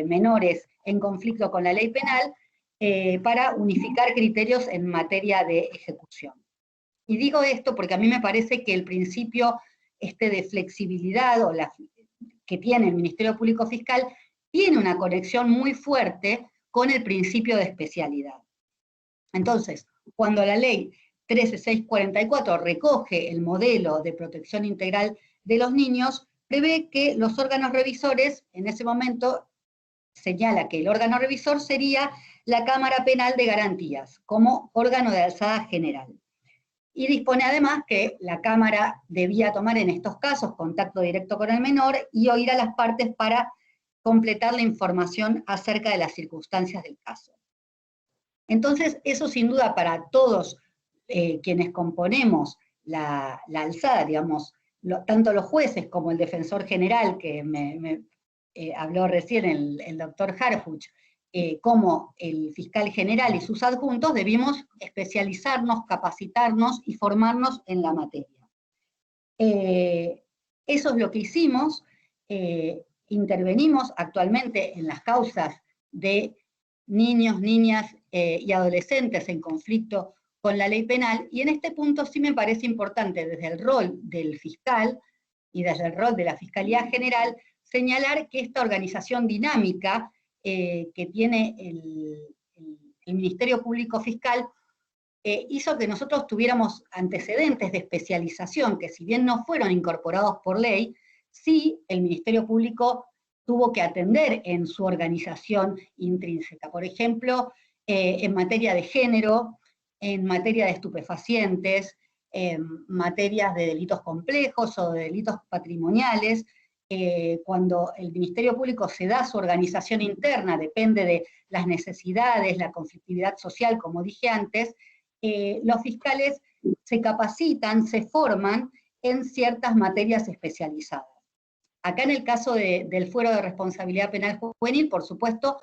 menores en conflicto con la ley penal, para unificar criterios en materia de ejecución. Y digo esto porque a mí me parece que el principio de flexibilidad que tiene el Ministerio Público Fiscal tiene una conexión muy fuerte con el principio de especialidad. Entonces, cuando la ley 13644 recoge el modelo de protección integral de los niños, prevé que los órganos revisores, en ese momento señala que el órgano revisor sería la Cámara Penal de Garantías, como órgano de alzada general. Y dispone además que la Cámara debía tomar en estos casos contacto directo con el menor y oír a las partes para completar la información acerca de las circunstancias del caso. Entonces, eso sin duda para todos quienes componemos la alzada, digamos, tanto los jueces como el defensor general, que me habló recién el doctor Harfuch, como el fiscal general y sus adjuntos, debimos especializarnos, capacitarnos y formarnos en la materia. Eso es lo que hicimos. Intervenimos actualmente en las causas de niños, niñas y adolescentes en conflicto con la ley penal, y en este punto sí me parece importante, desde el rol del fiscal y desde el rol de la Fiscalía General, señalar que esta organización dinámica que tiene el Ministerio Público Fiscal hizo que nosotros tuviéramos antecedentes de especialización, que si bien no fueron incorporados por ley, sí el Ministerio Público tuvo que atender en su organización intrínseca. Por ejemplo, en materia de género, en materia de estupefacientes, en materias de delitos complejos o de delitos patrimoniales. Cuando el Ministerio Público se da su organización interna, depende de las necesidades, la conflictividad social, como dije antes, los fiscales se capacitan, se forman en ciertas materias especializadas. Acá en el caso del Fuero de Responsabilidad Penal Juvenil, por supuesto,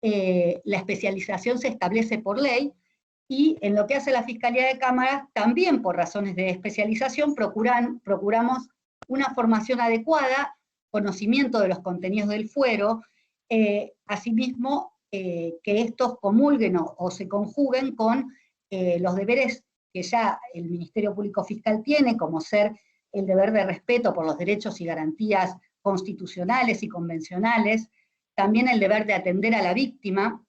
la especialización se establece por ley, y en lo que hace la Fiscalía de Cámaras, también por razones de especialización, procuramos una formación adecuada, conocimiento de los contenidos del fuero, asimismo que estos comulguen o se conjuguen con los deberes que ya el Ministerio Público Fiscal tiene, como ser el deber de respeto por los derechos y garantías constitucionales y convencionales, también el deber de atender a la víctima,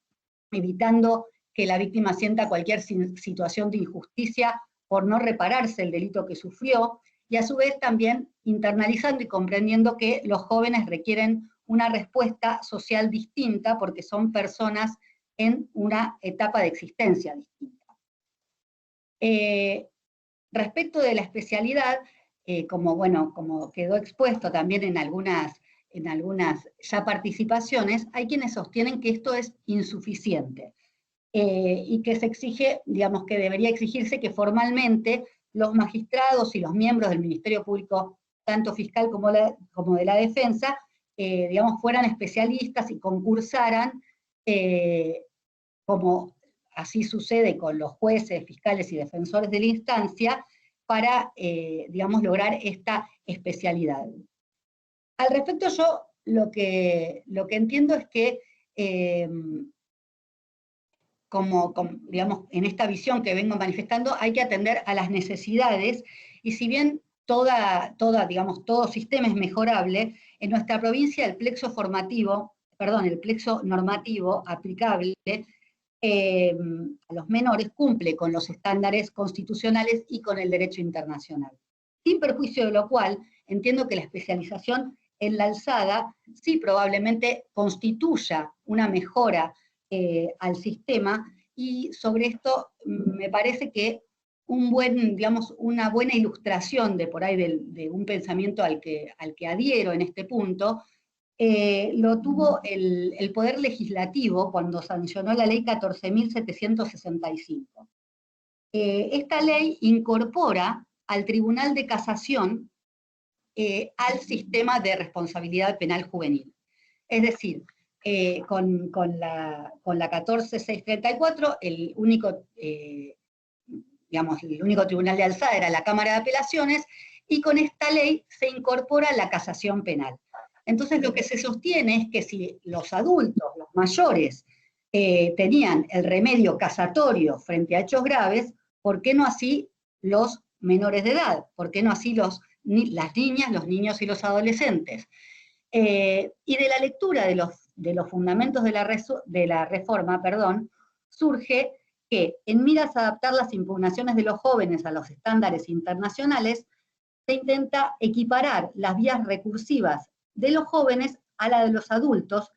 evitando que la víctima sienta cualquier situación de injusticia por no repararse el delito que sufrió, y a su vez también internalizando y comprendiendo que los jóvenes requieren una respuesta social distinta porque son personas en una etapa de existencia distinta. Respecto de la especialidad, como quedó expuesto también en algunas ya participaciones, hay quienes sostienen que esto es insuficiente y que se exige, digamos que debería exigirse que formalmente los magistrados y los miembros del Ministerio Público, tanto fiscal como de la defensa, digamos, fueran especialistas y concursaran, como así sucede con los jueces, fiscales y defensores de la instancia, para, digamos, lograr esta especialidad. Al respecto, yo lo que entiendo es que, digamos, en esta visión que vengo manifestando, hay que atender a las necesidades, y si bien digamos, todo sistema es mejorable, en nuestra provincia el plexo normativo aplicable a los menores cumple con los estándares constitucionales y con el derecho internacional. Sin perjuicio de lo cual, entiendo que la especialización en la alzada sí probablemente constituya una mejora al sistema, y sobre esto me parece que una buena ilustración de por ahí de un pensamiento al que adhiero en este punto, lo tuvo el Poder Legislativo cuando sancionó la ley 14.765. Esta ley incorpora al Tribunal de Casación al sistema de responsabilidad penal juvenil. Es decir, con la 14.634, el único tribunal de alzada era la Cámara de Apelaciones, y con esta ley se incorpora la casación penal. Entonces lo que se sostiene es que si los adultos, los mayores, tenían el remedio casatorio frente a hechos graves, ¿por qué no así los menores de edad? ¿Por qué no así las niñas, los niños y los adolescentes? Y de la lectura de los fundamentos de la reforma, surge que, en miras a adaptar las impugnaciones de los jóvenes a los estándares internacionales, se intenta equiparar las vías recursivas de los jóvenes a la de los adultos,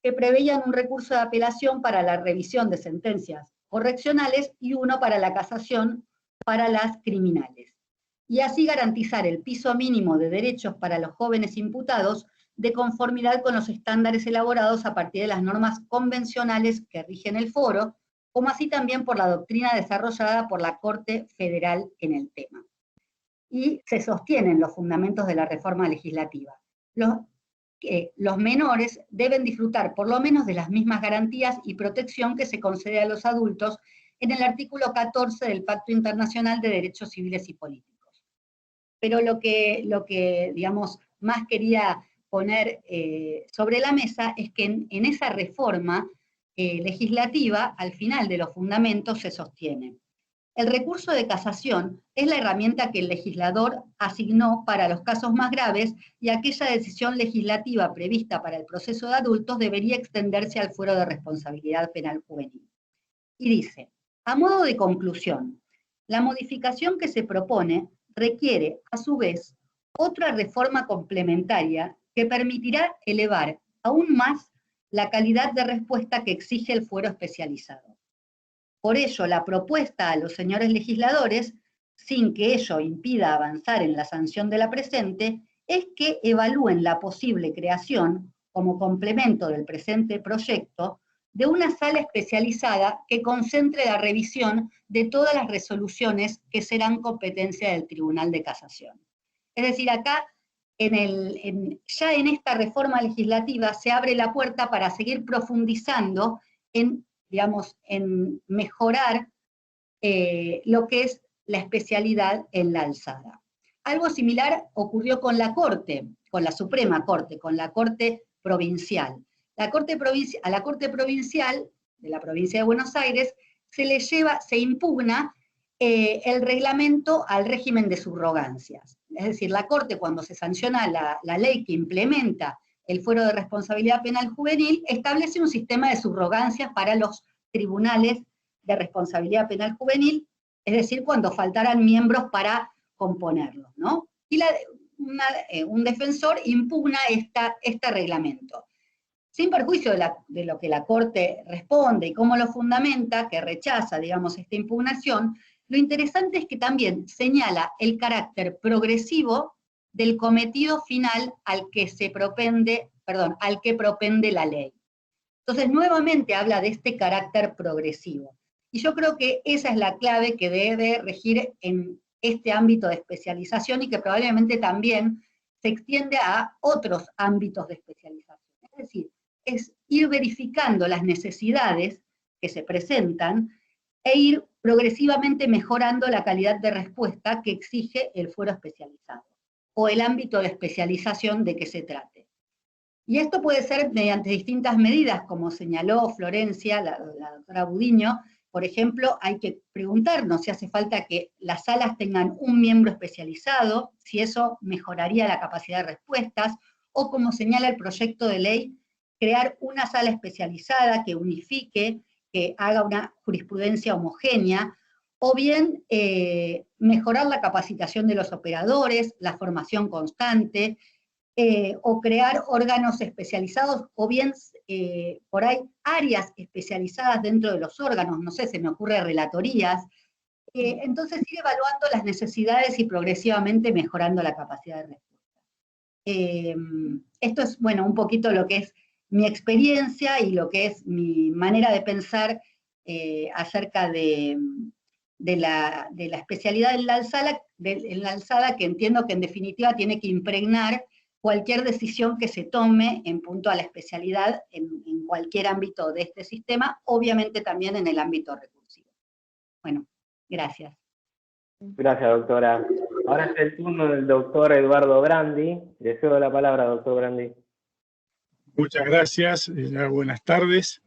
que preveían un recurso de apelación para la revisión de sentencias correccionales y uno para la casación para las criminales. Y así garantizar el piso mínimo de derechos para los jóvenes imputados de conformidad con los estándares elaborados a partir de las normas convencionales que rigen el foro, como así también por la doctrina desarrollada por la Corte Federal en el tema. Y se sostienen los fundamentos de la reforma legislativa. Los menores deben disfrutar por lo menos de las mismas garantías y protección que se concede a los adultos en el artículo 14 del Pacto Internacional de Derechos Civiles y Políticos. Pero lo que digamos, más quería poner sobre la mesa es que en esa reforma legislativa, al final de los fundamentos se sostiene: el recurso de casación es la herramienta que el legislador asignó para los casos más graves, y aquella decisión legislativa prevista para el proceso de adultos debería extenderse al fuero de responsabilidad penal juvenil. Y dice: a modo de conclusión, la modificación que se propone requiere, a su vez, otra reforma complementaria que permitirá elevar aún más la calidad de respuesta que exige el fuero especializado. Por ello, la propuesta a los señores legisladores, sin que ello impida avanzar en la sanción de la presente, es que evalúen la posible creación, como complemento del presente proyecto, de una sala especializada que concentre la revisión de todas las resoluciones que serán competencia del Tribunal de Casación. Es decir, acá, ya en esta reforma legislativa se abre la puerta para seguir profundizando en mejorar lo que es la especialidad en la alzada. Algo similar ocurrió con la Corte, con la Suprema Corte, con la Corte Provincial. A la Corte Provincial de la provincia de Buenos Aires se impugna el reglamento al régimen de subrogancias. Es decir, la Corte, cuando se sanciona la ley que implementa el fuero de responsabilidad penal juvenil, establece un sistema de subrogancias para los tribunales de responsabilidad penal juvenil, es decir, cuando faltaran miembros para componerlo, ¿no? Y un defensor impugna este reglamento. Sin perjuicio de lo que la Corte responde y cómo lo fundamenta, que rechaza, digamos, esta impugnación, lo interesante es que también señala el carácter progresivo del cometido final al que propende la ley. Entonces, nuevamente habla de este carácter progresivo. Y yo creo que esa es la clave que debe regir en este ámbito de especialización y que probablemente también se extiende a otros ámbitos de especialización. Es decir, es ir verificando las necesidades que se presentan e ir progresivamente mejorando la calidad de respuesta que exige el fuero especializado, o el ámbito de especialización de que se trate. Y esto puede ser mediante distintas medidas, como señaló Florencia, la doctora Budiño. Por ejemplo, hay que preguntarnos si hace falta que las salas tengan un miembro especializado, si eso mejoraría la capacidad de respuestas, o como señala el proyecto de ley, crear una sala especializada que unifique, que haga una jurisprudencia homogénea, o bien mejorar la capacitación de los operadores, la formación constante, o crear órganos especializados, o bien por ahí áreas especializadas dentro de los órganos, no sé, se me ocurre relatorías. Entonces ir evaluando las necesidades y progresivamente mejorando la capacidad de respuesta. Esto es, bueno, un poquito lo que es mi experiencia y lo que es mi manera de pensar acerca de la especialidad en la alzada, que entiendo que en definitiva tiene que impregnar cualquier decisión que se tome en punto a la especialidad en cualquier ámbito de este sistema, obviamente también en el ámbito recursivo. Bueno, gracias. Gracias, doctora. Ahora es el turno del doctor Eduardo Brandi. Le cedo la palabra, doctor Brandi. Muchas gracias, buenas tardes.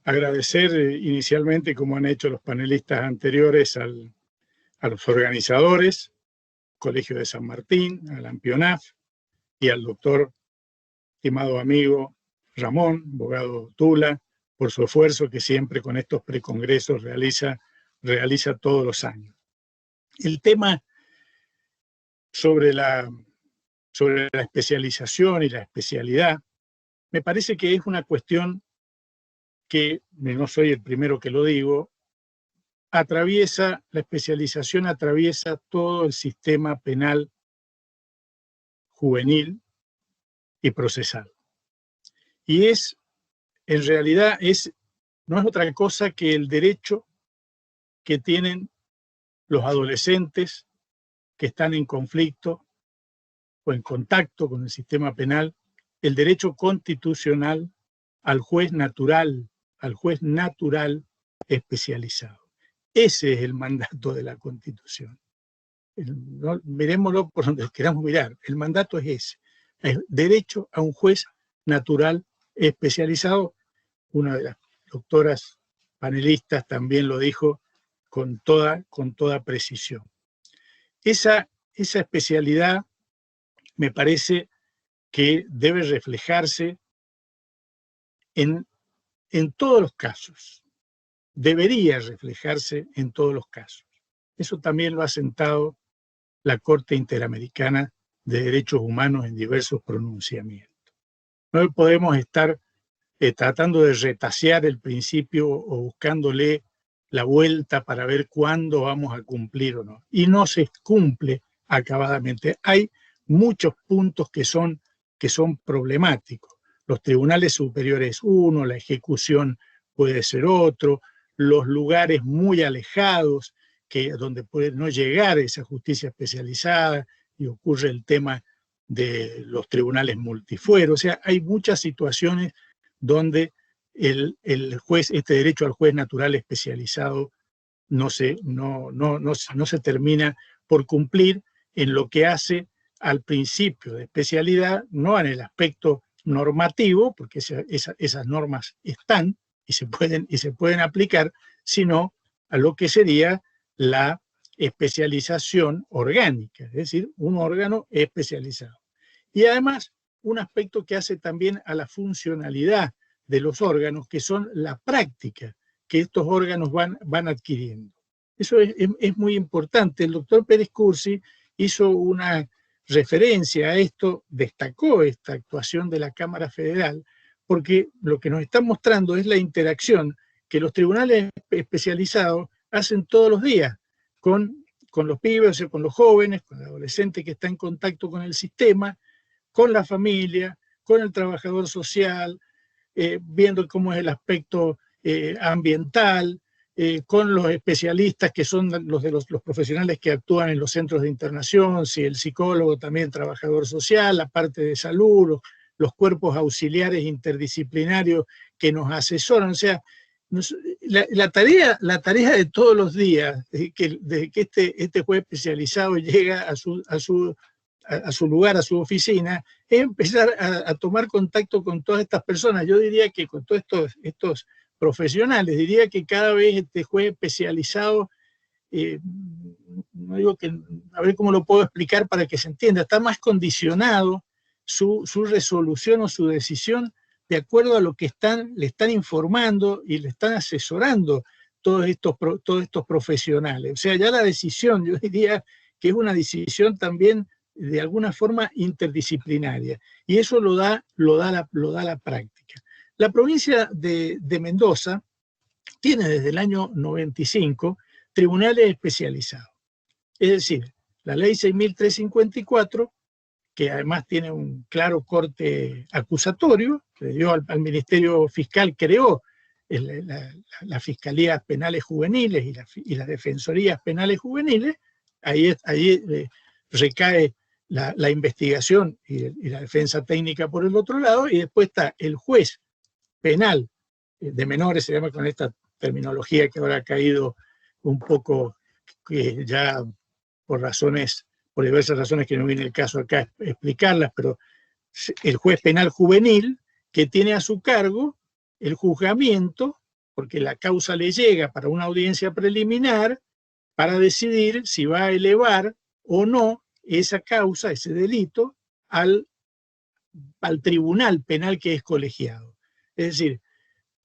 Agradecer inicialmente, como han hecho los panelistas anteriores, a los organizadores, Colegio de San Martín, al AMPIONAF, y al doctor, estimado amigo Ramón, abogado Tula, por su esfuerzo que siempre con estos precongresos realiza todos los años. El tema sobre la especialización y la especialidad, me parece que es una cuestión que, no soy el primero que lo digo, la especialización atraviesa todo el sistema penal juvenil y procesal. Y en realidad, no es otra cosa que el derecho que tienen los adolescentes que están en conflicto o en contacto con el sistema penal, el derecho constitucional al juez natural especializado. Ese es el mandato de la Constitución. Miremoslo por donde queramos mirar, el mandato es ese. El derecho a un juez natural especializado. Una de las doctoras panelistas también lo dijo con toda precisión. Esa especialidad me parece que debe reflejarse en todos los casos. Debería reflejarse en todos los casos. Eso también lo ha sentado la Corte Interamericana de Derechos Humanos en diversos pronunciamientos. No podemos estar tratando de retasear el principio o buscándole la vuelta para ver cuándo vamos a cumplir o no. Y no se cumple acabadamente. Hay muchos puntos que son problemáticos. Los tribunales superiores uno, la ejecución puede ser otro, los lugares muy alejados donde puede no llegar esa justicia especializada, y ocurre el tema de los tribunales multifueros. O sea, hay muchas situaciones donde este derecho al juez natural especializado no se termina por cumplir en lo que hace al principio de especialidad, no en el aspecto normativo, porque esas normas están y se pueden aplicar, sino a lo que sería la especialización orgánica, es decir, un órgano especializado. Y además, un aspecto que hace también a la funcionalidad de los órganos, que son la práctica que estos órganos van adquiriendo. Eso es muy importante. El doctor Pérez Cursi hizo una referencia a esto, destacó esta actuación de la Cámara Federal, porque lo que nos está mostrando es la interacción que los tribunales especializados hacen todos los días con los pibes, o sea, con los jóvenes, con el adolescente que está en contacto con el sistema, con la familia, con el trabajador social, viendo cómo es el aspecto ambiental, con los especialistas que son los profesionales que actúan en los centros de internación, si el psicólogo también trabajador social, la parte de salud, los cuerpos auxiliares interdisciplinarios que nos asesoran. O sea, la tarea de todos los días, desde que este juez especializado llega a su lugar, a su oficina, es empezar a tomar contacto con todas estas personas. Yo diría que con todos estos profesionales, diría que cada vez este juez especializado, no digo que, a ver cómo lo puedo explicar para que se entienda, está más condicionado su resolución o su decisión de acuerdo a lo que le están informando y le están asesorando todos estos profesionales. O sea, ya la decisión, yo diría que es una decisión también de alguna forma interdisciplinaria, y eso lo da la práctica. La provincia de Mendoza tiene desde el año 95 tribunales especializados. Es decir, la ley 6.354, que además tiene un claro corte acusatorio, le dio al Ministerio Fiscal, creó las Fiscalías Penales Juveniles y las Defensorías Penales Juveniles, ahí recae la investigación y la defensa técnica por el otro lado, y después está el juez penal de menores, se llama con esta terminología que ahora ha caído un poco, que ya por diversas razones que no viene el caso acá explicarlas, pero el juez penal juvenil, que tiene a su cargo el juzgamiento, porque la causa le llega para una audiencia preliminar, para decidir si va a elevar o no esa causa, ese delito, al tribunal penal que es colegiado. Es decir,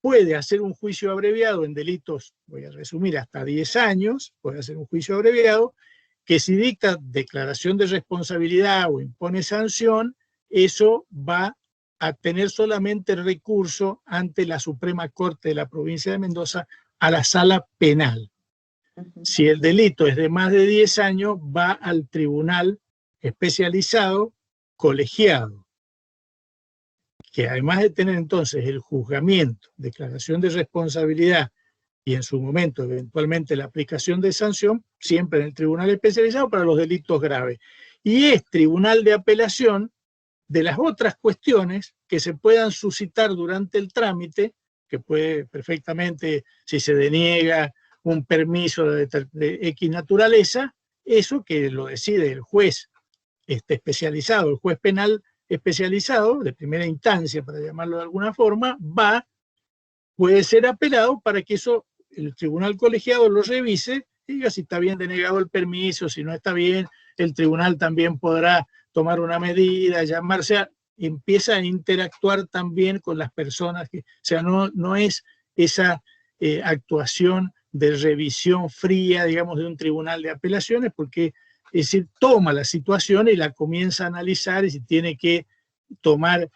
puede hacer un juicio abreviado en delitos, voy a resumir, hasta 10 años, puede hacer un juicio abreviado, que si dicta declaración de responsabilidad o impone sanción, eso va a tener solamente recurso ante la Suprema Corte de la provincia de Mendoza a la sala penal. Si el delito es de más de 10 años, va al tribunal especializado colegiado, que además de tener entonces el juzgamiento, declaración de responsabilidad y en su momento eventualmente la aplicación de sanción, siempre en el tribunal especializado para los delitos graves. Y es tribunal de apelación de las otras cuestiones que se puedan suscitar durante el trámite, que puede perfectamente, si se deniega un permiso de X naturaleza, eso que lo decide el juez especializado, el juez penal especializado, de primera instancia, para llamarlo de alguna forma, puede ser apelado para que eso el tribunal colegiado lo revise y diga si está bien denegado el permiso, si no está bien, el tribunal también podrá tomar una medida, llamarse, empieza a interactuar también con las personas, o sea, no es esa actuación de revisión fría, digamos, de un tribunal de apelaciones, porque es decir, toma la situación y la comienza a analizar, y si tiene que llamar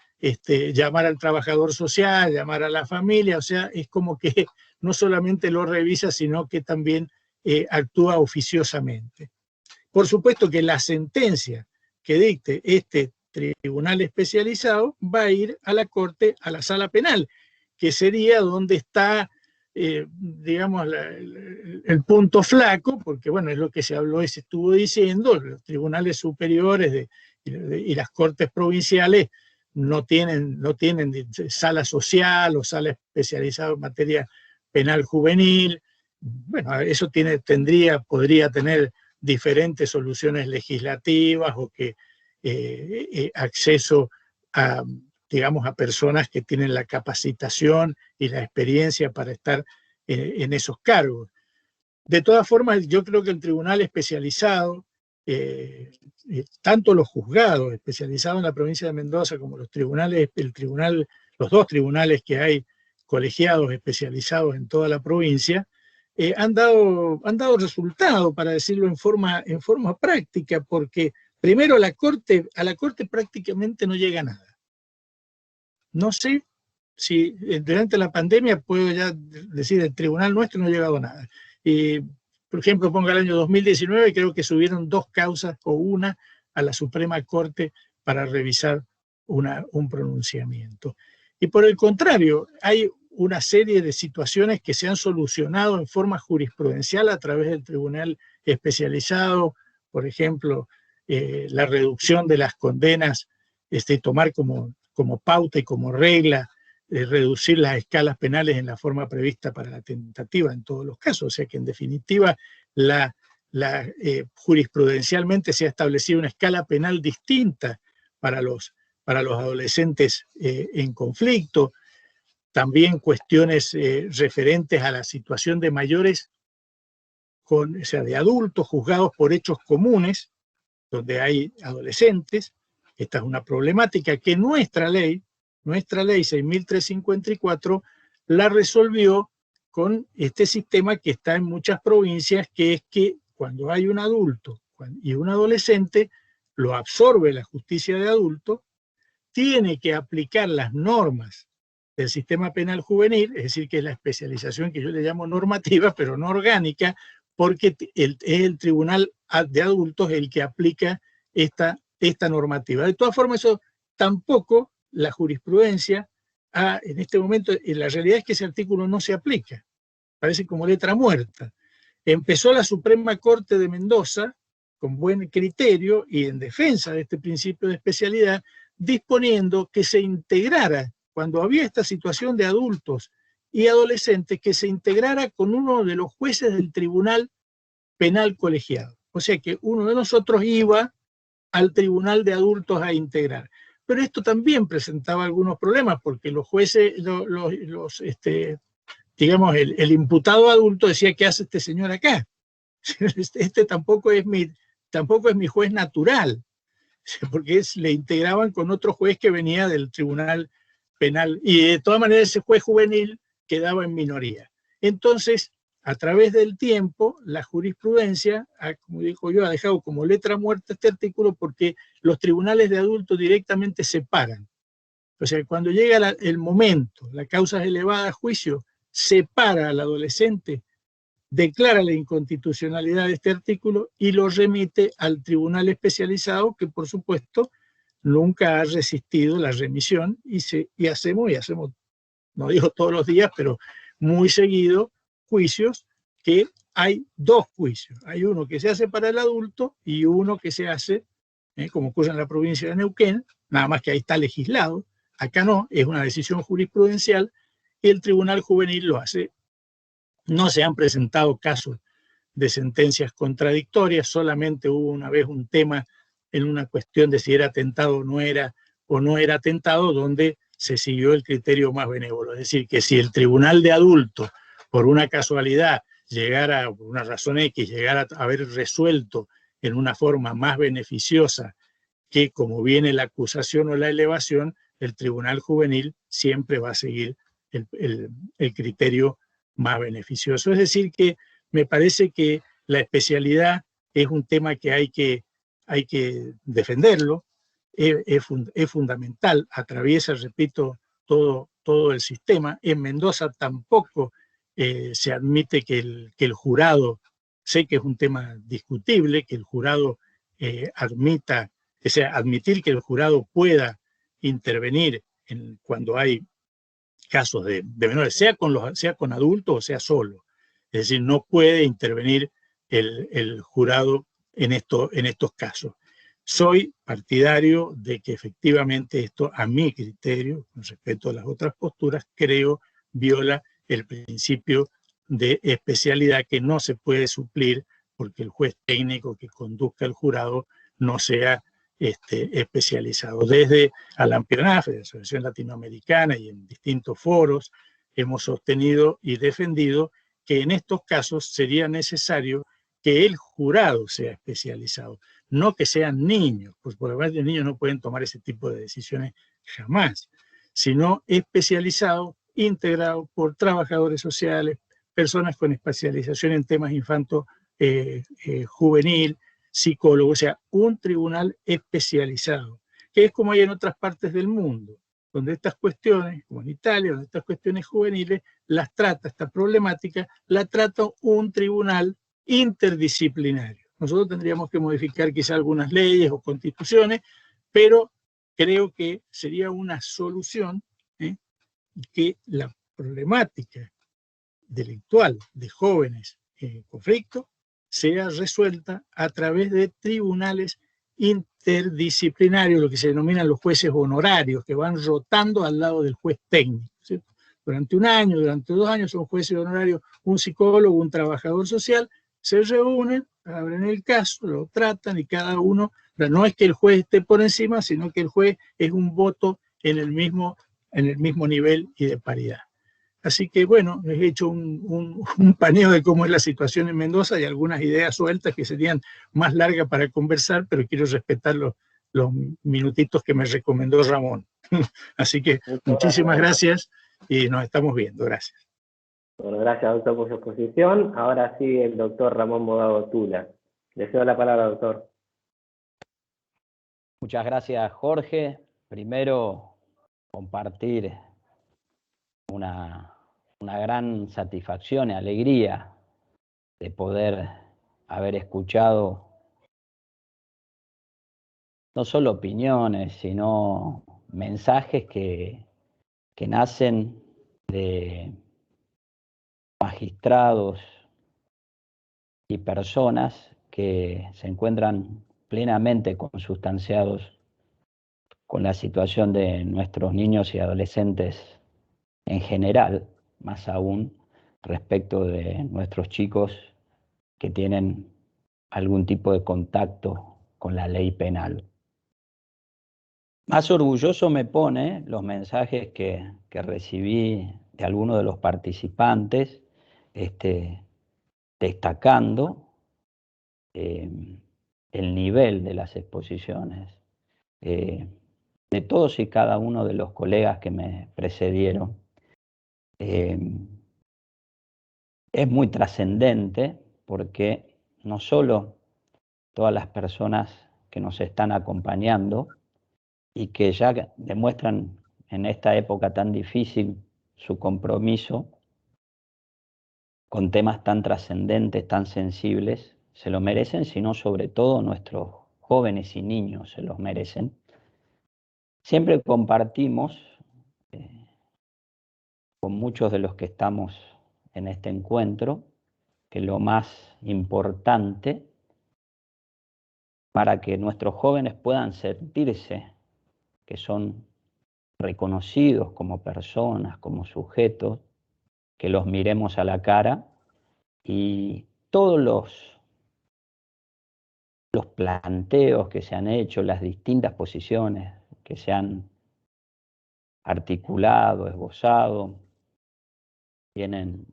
al trabajador social, llamar a la familia, o sea, es como que no solamente lo revisa, sino que también actúa oficiosamente. Por supuesto que la sentencia que dicte este tribunal especializado va a ir a la corte, a la sala penal, que sería donde está, digamos, el punto flaco, porque bueno, es lo que se habló y se estuvo diciendo, los tribunales superiores y las cortes provinciales no tienen sala social o sala especializada en materia penal juvenil. Bueno, eso podría tener diferentes soluciones legislativas o que acceso a, digamos, a personas que tienen la capacitación y la experiencia para estar en esos cargos. De todas formas, yo creo que el tribunal especializado, tanto los juzgados especializados en la provincia de Mendoza como los dos tribunales que hay colegiados especializados en toda la provincia, han dado resultado, para decirlo en forma práctica, porque primero a la corte prácticamente no llega nada. No sé si durante la pandemia, puedo ya decir, el tribunal nuestro no ha llegado nada. por ejemplo, ponga el año 2019, creo que subieron 2 causas o una a la Suprema Corte para revisar un pronunciamiento. Y por el contrario, hay una serie de situaciones que se han solucionado en forma jurisprudencial a través del tribunal especializado, por ejemplo, la reducción de las condenas, tomar como pauta y como regla, reducir las escalas penales en la forma prevista para la tentativa en todos los casos. O sea que en definitiva jurisprudencialmente se ha establecido una escala penal distinta para los adolescentes en conflicto. También cuestiones referentes a la situación de mayores, o sea, de adultos juzgados por hechos comunes, donde hay adolescentes. Esta es una problemática que nuestra ley 6.354 la resolvió con este sistema que está en muchas provincias, que es que cuando hay un adulto y un adolescente, lo absorbe la justicia de adulto, tiene que aplicar las normas del sistema penal juvenil, es decir, que es la especialización que yo le llamo normativa, pero no orgánica, porque es el tribunal de adultos el que aplica esta normativa. De todas formas, eso tampoco la jurisprudencia en este momento, la realidad es que ese artículo no se aplica, parece como letra muerta. Empezó la Suprema Corte de Mendoza con buen criterio y en defensa de este principio de especialidad, disponiendo que se integrara, cuando había esta situación de adultos y adolescentes, que se integrara con uno de los jueces del Tribunal Penal Colegiado. O sea que uno de nosotros iba al Tribunal de Adultos a integrar. Pero esto también presentaba algunos problemas, porque los jueces, digamos, el imputado adulto decía: ¿qué hace este señor acá? Tampoco es mi juez natural, porque le integraban con otro juez que venía del Tribunal Penal, y de todas maneras ese juez juvenil quedaba en minoría. Entonces, a través del tiempo, la jurisprudencia, como digo yo, ha dejado como letra muerta este artículo, porque los tribunales de adultos directamente separan. O sea, cuando llega el momento, la causa es elevada a juicio, separa al adolescente, declara la inconstitucionalidad de este artículo y lo remite al tribunal especializado, que por supuesto nunca ha resistido la remisión, y hacemos, no digo todos los días, pero muy seguido, juicios que hay 2 juicios. Hay uno que se hace para el adulto y uno que se hace, como ocurre en la provincia de Neuquén, nada más que ahí está legislado. Acá no, es una decisión jurisprudencial y el Tribunal Juvenil lo hace. No se han presentado casos de sentencias contradictorias, solamente hubo una vez un tema en una cuestión de si era atentado o no era atentado, donde se siguió el criterio más benévolo. Es decir, que si el Tribunal de Adultos, por una casualidad, por una razón X, llegara a haber resuelto en una forma más beneficiosa que como viene la acusación o la elevación, el Tribunal Juvenil siempre va a seguir el criterio más beneficioso. Es decir, que me parece que la especialidad es un tema que hay que defenderlo, es fundamental, atraviesa, repito, todo el sistema. En Mendoza tampoco se admite que el jurado, sé que es un tema discutible, que el jurado admitir que el jurado pueda intervenir cuando hay casos de menores, sea con adultos o sea solo. Es decir, no puede intervenir el jurado en estos casos. Soy partidario de que efectivamente esto, a mi criterio, con respecto a las otras posturas, creo viola el principio de especialidad, que no se puede suplir porque el juez técnico que conduzca el jurado no sea especializado. Desde Alampionaf, de la Asociación Latinoamericana, y en distintos foros hemos sostenido y defendido que en estos casos sería necesario que el jurado sea especializado, no que sean niños, pues por lo menos los niños no pueden tomar ese tipo de decisiones jamás, sino especializado, integrado por trabajadores sociales, personas con especialización en temas infanto-juvenil, psicólogos, o sea, un tribunal especializado, que es como hay en otras partes del mundo, donde estas cuestiones, como en Italia, donde estas cuestiones juveniles, esta problemática, la trata un tribunal interdisciplinario. Nosotros tendríamos que modificar quizá algunas leyes o constituciones, pero creo que sería una solución que la problemática delictual de jóvenes en conflicto sea resuelta a través de tribunales interdisciplinarios, lo que se denominan los jueces honorarios, que van rotando al lado del juez técnico, ¿cierto? Durante un año, durante 2 años son jueces honorarios, un psicólogo, un trabajador social, se reúnen, abren el caso, lo tratan y cada uno, no es que el juez esté por encima, sino que el juez es un voto en el mismo nivel y de paridad. Así que bueno, he hecho un paneo de cómo es la situación en Mendoza y algunas ideas sueltas que serían más largas para conversar, pero quiero respetar los minutitos que me recomendó Ramón. Así que muchísimas gracias y nos estamos viendo. Gracias. Bueno, gracias, doctor, por su exposición. Ahora sí, el doctor Ramón Bodado Tula. Le cedo la palabra, doctor. Muchas gracias, Jorge. Primero, compartir una gran satisfacción y alegría de poder haber escuchado no solo opiniones, sino mensajes que nacen de magistrados y personas que se encuentran plenamente consustanciados con la situación de nuestros niños y adolescentes en general, más aún respecto de nuestros chicos que tienen algún tipo de contacto con la ley penal. Más orgulloso me pone los mensajes que recibí de algunos de los participantes, destacando el nivel de las exposiciones de todos y cada uno de los colegas que me precedieron. Es muy trascendente porque no solo todas las personas que nos están acompañando y que ya demuestran en esta época tan difícil su compromiso con temas tan trascendentes, tan sensibles, se lo merecen, sino sobre todo nuestros jóvenes y niños se los merecen. Siempre compartimos con muchos de los que estamos en este encuentro que lo más importante para que nuestros jóvenes puedan sentirse que son reconocidos como personas, como sujetos, que los miremos a la cara y todos los planteos que se han hecho, las distintas posiciones que se han articulado, esbozado, tienen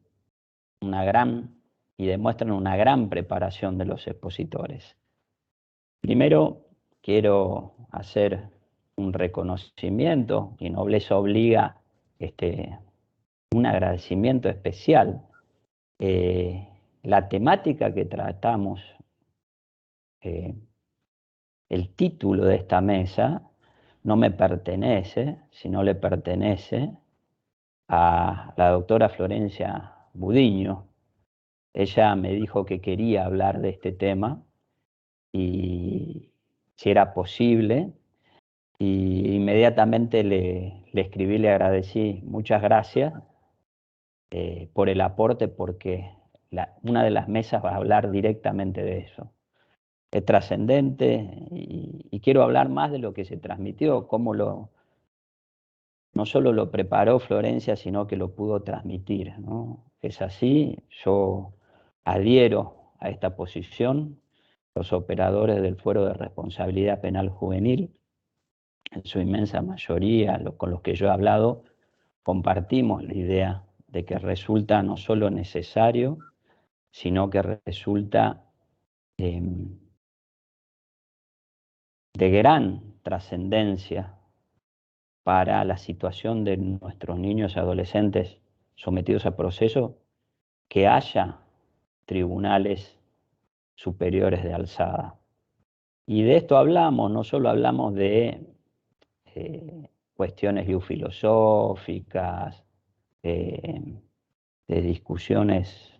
una gran y demuestran una gran preparación de los expositores. Primero, quiero hacer un reconocimiento, y nobleza obliga, un agradecimiento especial. La temática que tratamos, el título de esta mesa, no me pertenece, sino le pertenece a la doctora Florencia Budiño. Ella me dijo que quería hablar de este tema y si era posible, y inmediatamente le escribí, le agradecí, muchas gracias por el aporte, porque una de las mesas va a hablar directamente de eso. Es trascendente y quiero hablar más de lo que se transmitió, cómo no solo lo preparó Florencia, sino que lo pudo transmitir, ¿no? Es así, yo adhiero a esta posición. Los operadores del Fuero de Responsabilidad Penal Juvenil, en su inmensa mayoría, con los que yo he hablado, compartimos la idea de que resulta no solo necesario, sino que resulta de gran trascendencia para la situación de nuestros niños y adolescentes sometidos a proceso, que haya tribunales superiores de alzada. Y de esto hablamos, no solo hablamos de cuestiones filosóficas, de discusiones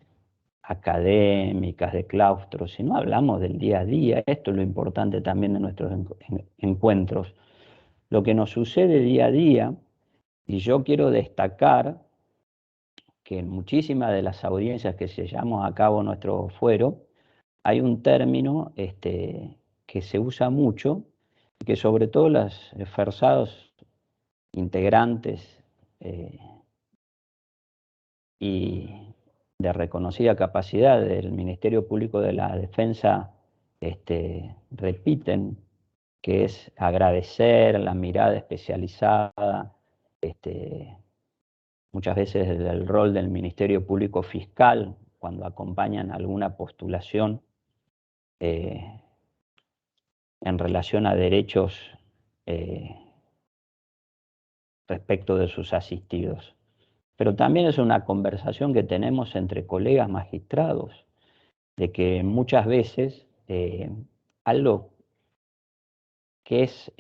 académicas, de claustros, sino hablamos del día a día. Esto es lo importante también de nuestros encuentros. Lo que nos sucede día a día, y yo quiero destacar que en muchísimas de las audiencias que se llevamos a cabo en nuestro fuero, hay un término que se usa mucho, y que sobre todo los esforzados integrantes y de reconocida capacidad del Ministerio Público de la Defensa repiten, que es agradecer la mirada especializada, muchas veces el rol del Ministerio Público Fiscal cuando acompañan alguna postulación en relación a derechos respecto de sus asistidos. Pero también es una conversación que tenemos entre colegas magistrados, de que muchas veces algo que es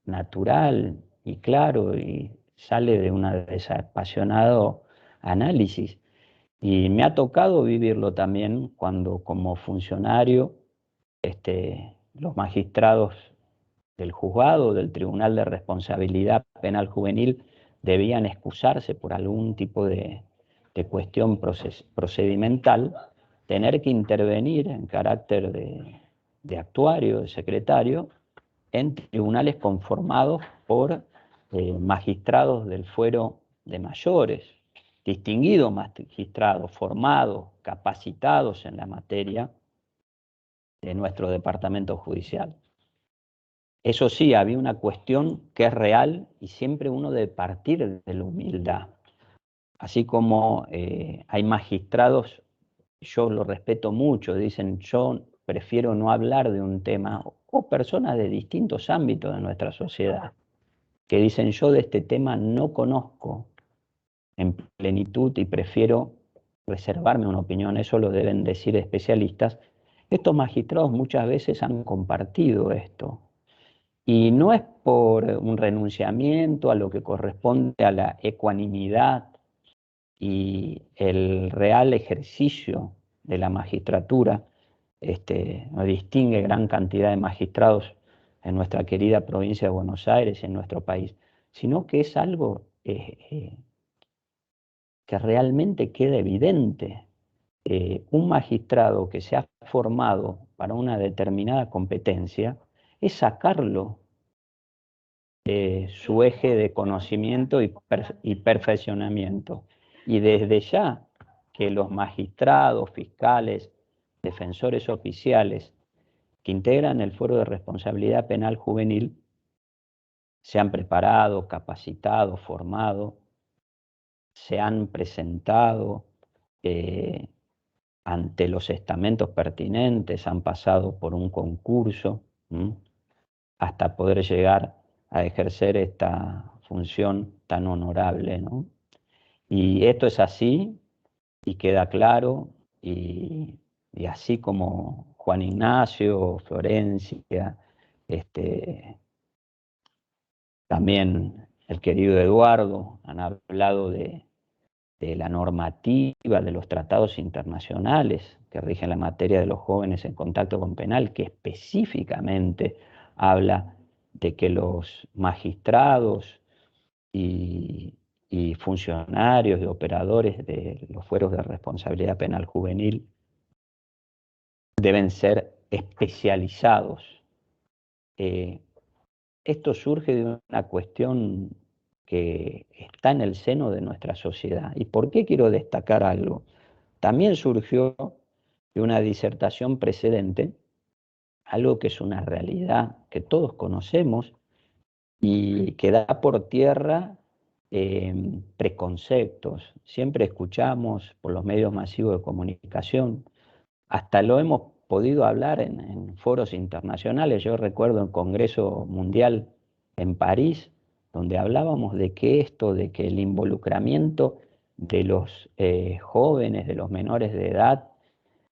natural y claro y sale de un desapasionado análisis. Y me ha tocado vivirlo también cuando como funcionario los magistrados del juzgado, del Tribunal de Responsabilidad Penal Juvenil, debían excusarse por algún tipo de cuestión procedimental, tener que intervenir en carácter de actuario, de secretario, en tribunales conformados por magistrados del fuero de mayores, distinguidos magistrados, formados, capacitados en la materia de nuestro departamento judicial. Eso sí, había una cuestión que es real y siempre uno debe partir de la humildad. Así como hay magistrados, yo lo respeto mucho, dicen yo prefiero no hablar de un tema, o personas de distintos ámbitos de nuestra sociedad, que dicen yo de este tema no conozco en plenitud y prefiero reservarme una opinión, eso lo deben decir especialistas. Estos magistrados muchas veces han compartido esto. Y no es por un renunciamiento a lo que corresponde a la ecuanimidad y el real ejercicio de la magistratura, nos distingue gran cantidad de magistrados en nuestra querida provincia de Buenos Aires, en nuestro país, sino que es algo que realmente queda evidente. Un magistrado que se ha formado para una determinada competencia es sacarlo su eje de conocimiento y perfeccionamiento. Y desde ya que los magistrados, fiscales, defensores oficiales que integran el Fuero de Responsabilidad Penal Juvenil se han preparado, capacitado, formado, se han presentado ante los estamentos pertinentes, han pasado por un concurso hasta poder llegar a ejercer esta función tan honorable, ¿no? Y esto es así, y queda claro, y así como Juan Ignacio, Florencia, también el querido Eduardo, han hablado de la normativa, de los tratados internacionales que rigen la materia de los jóvenes en contacto con penal, que específicamente habla de que los magistrados y funcionarios y operadores de los fueros de responsabilidad penal juvenil deben ser especializados. Esto surge de una cuestión que está en el seno de nuestra sociedad. ¿Y por qué quiero destacar algo? También surgió de una disertación precedente, algo que es una realidad que todos conocemos y que da por tierra preconceptos. Siempre escuchamos por los medios masivos de comunicación, hasta lo hemos podido hablar en foros internacionales. Yo recuerdo el Congreso Mundial en París, donde hablábamos de que el involucramiento de los jóvenes, de los menores de edad,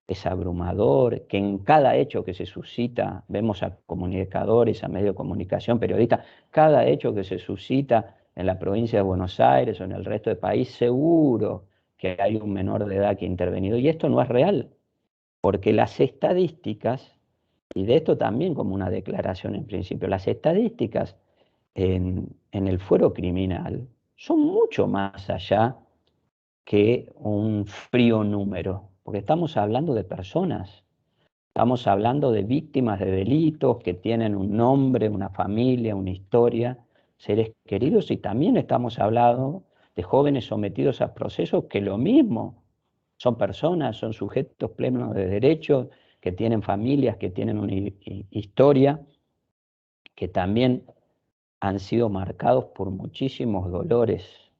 es abrumador, que en cada hecho que se suscita, vemos a comunicadores, a medios de comunicación, periodistas, cada hecho que se suscita en la provincia de Buenos Aires o en el resto del país, seguro que hay un menor de edad que ha intervenido. Y esto no es real, porque las estadísticas, y de esto también como una declaración en principio, las estadísticas en el fuero criminal son mucho más allá que un frío número, porque estamos hablando de personas, estamos hablando de víctimas de delitos que tienen un nombre, una familia, una historia, seres queridos, y también estamos hablando de jóvenes sometidos a procesos que lo mismo, son personas, son sujetos plenos de derechos, que tienen familias, que tienen una historia, que también han sido marcados por muchísimos dolores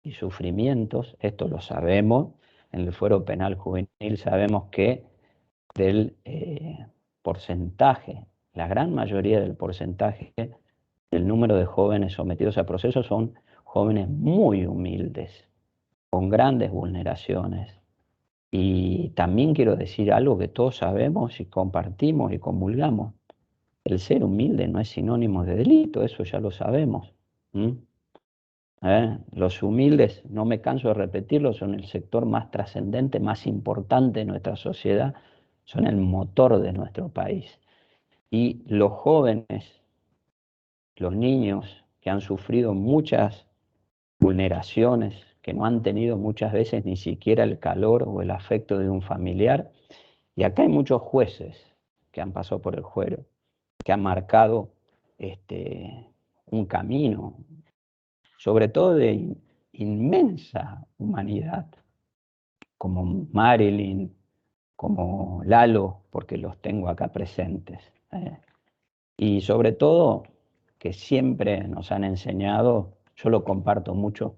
y sufrimientos. Esto lo sabemos. En el fuero penal juvenil sabemos que del porcentaje, la gran mayoría del porcentaje del número de jóvenes sometidos a procesos son jóvenes muy humildes, con grandes vulneraciones. Y también quiero decir algo que todos sabemos y compartimos y comulgamos. El ser humilde no es sinónimo de delito, eso ya lo sabemos. Los humildes, no me canso de repetirlo, son el sector más trascendente, más importante de nuestra sociedad, son el motor de nuestro país. Y los jóvenes, los niños que han sufrido muchas vulneraciones, que no han tenido muchas veces ni siquiera el calor o el afecto de un familiar, y acá hay muchos jueces que han pasado por el fuero, que han marcado un camino, sobre todo de inmensa humanidad, como Marilyn, como Lalo, porque los tengo acá presentes. Y sobre todo, que siempre nos han enseñado, yo lo comparto mucho,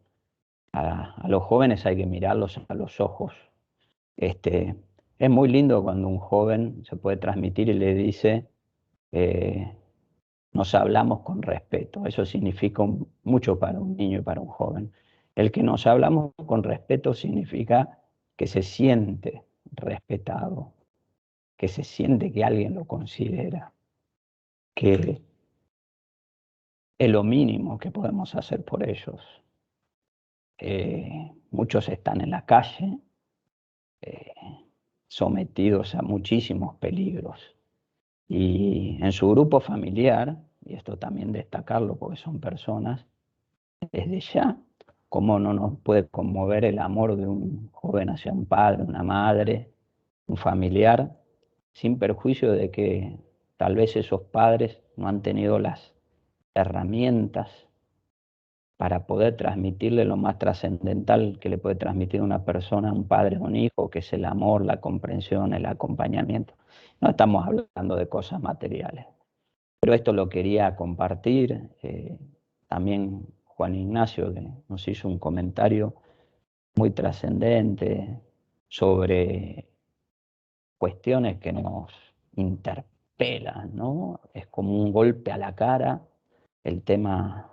a los jóvenes hay que mirarlos a los ojos. Es muy lindo cuando un joven se puede transmitir y le dice, nos hablamos con respeto. Eso significa mucho para un niño y para un joven. El que nos hablamos con respeto significa que se siente respetado, que se siente que alguien lo considera, que es lo mínimo que podemos hacer por ellos. Muchos están en la calle, sometidos a muchísimos peligros. Y en su grupo familiar, y esto también destacarlo porque son personas, desde ya, cómo no nos puede conmover el amor de un joven hacia un padre, una madre, un familiar, sin perjuicio de que tal vez esos padres no han tenido las herramientas para poder transmitirle lo más trascendental que le puede transmitir una persona, un padre o un hijo, que es el amor, la comprensión, el acompañamiento. No estamos hablando de cosas materiales. Pero esto lo quería compartir. También Juan Ignacio, que nos hizo un comentario muy trascendente sobre cuestiones que nos interpelan, ¿no? Es como un golpe a la cara el tema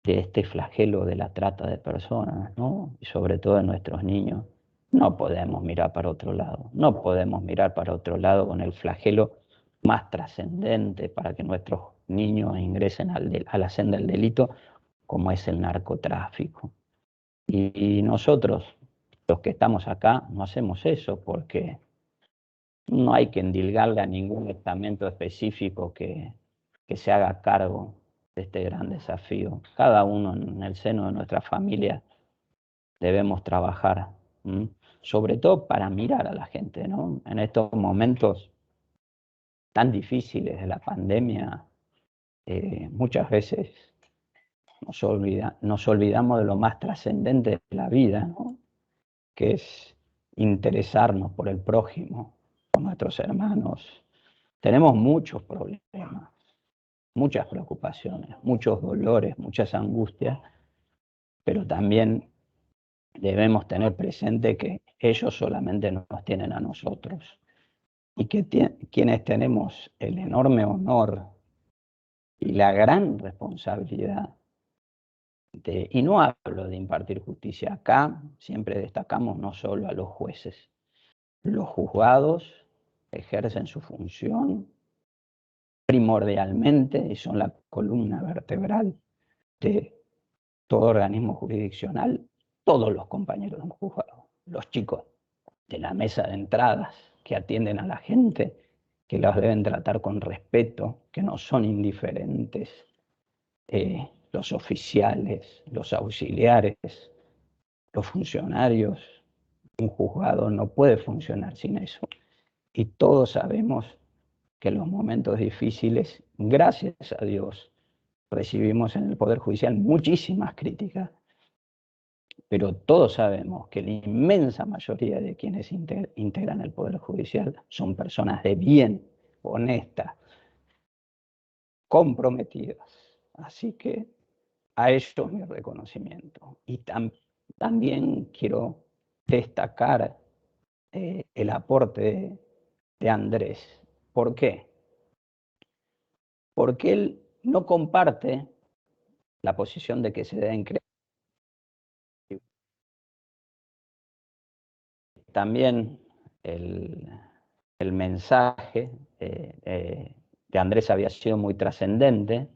de este flagelo de la trata de personas, ¿no? Y sobre todo de nuestros niños. No podemos mirar para otro lado, no podemos mirar para otro lado con el flagelo más trascendente para que nuestros niños ingresen a la senda del delito, como es el narcotráfico. Y nosotros, los que estamos acá, no hacemos eso porque no hay que endilgarle a ningún estamento específico que se haga cargo de este gran desafío. Cada uno en el seno de nuestra familia debemos trabajar, sobre todo para mirar a la gente, ¿no? En estos momentos tan difíciles de la pandemia, muchas veces nos olvidamos de lo más trascendente de la vida, ¿no? Que es interesarnos por el prójimo, por nuestros hermanos. Tenemos muchos problemas, muchas preocupaciones, muchos dolores, muchas angustias, pero también debemos tener presente que ellos solamente nos tienen a nosotros y que quienes tenemos el enorme honor y la gran responsabilidad y no hablo de impartir justicia acá, siempre destacamos no solo a los jueces, los juzgados ejercen su función primordialmente y son la columna vertebral de todo organismo jurisdiccional todos los compañeros de un juzgado, los chicos de la mesa de entradas que atienden a la gente, que los deben tratar con respeto, que no son indiferentes, los oficiales, los auxiliares, los funcionarios. Un juzgado no puede funcionar sin eso. Y todos sabemos que en los momentos difíciles, gracias a Dios, recibimos en el Poder Judicial muchísimas críticas, pero todos sabemos que la inmensa mayoría de quienes integran el Poder Judicial son personas de bien, honestas, comprometidas. Así que a ellos mi reconocimiento. Y también quiero destacar el aporte de Andrés. ¿Por qué? Porque él no comparte la posición de que se deben crear. También el mensaje de Andrés había sido muy trascendente,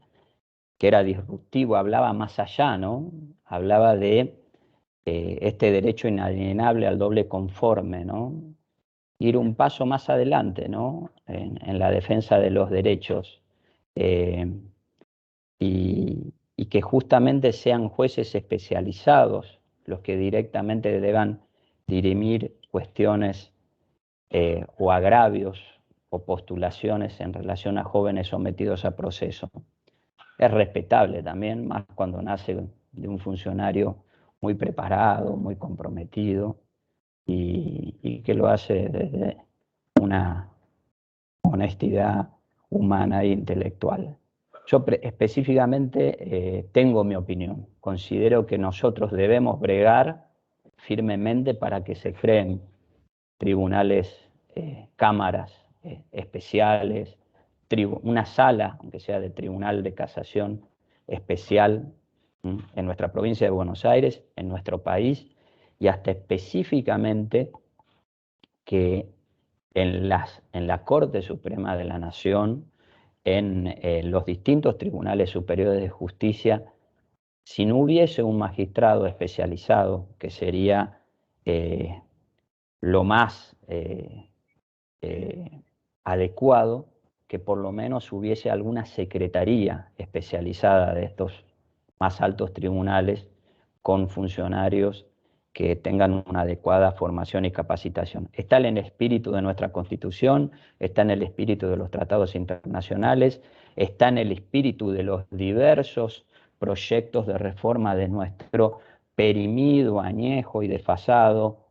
que era disruptivo, hablaba más allá, ¿no? Hablaba de este derecho inalienable al doble conforme, ¿no? Ir un paso más adelante, ¿no? En la defensa de los derechos. Y que justamente sean jueces especializados los que directamente deban dirimir cuestiones o agravios o postulaciones en relación a jóvenes sometidos a proceso. Es respetable también, más cuando nace de un funcionario muy preparado, muy comprometido y que lo hace desde una honestidad humana e intelectual. Yo específicamente tengo mi opinión. Considero que nosotros debemos bregar firmemente para que se creen tribunales, cámaras especiales, una sala, aunque sea de tribunal de casación especial en nuestra provincia de Buenos Aires, en nuestro país, y hasta específicamente que en la Corte Suprema de la Nación, en los distintos tribunales superiores de justicia, si no hubiese un magistrado especializado, que sería lo más adecuado, que por lo menos hubiese alguna secretaría especializada de estos más altos tribunales con funcionarios que tengan una adecuada formación y capacitación. Está en el espíritu de nuestra Constitución, está en el espíritu de los tratados internacionales, está en el espíritu de los diversos proyectos de reforma de nuestro perimido, añejo y desfasado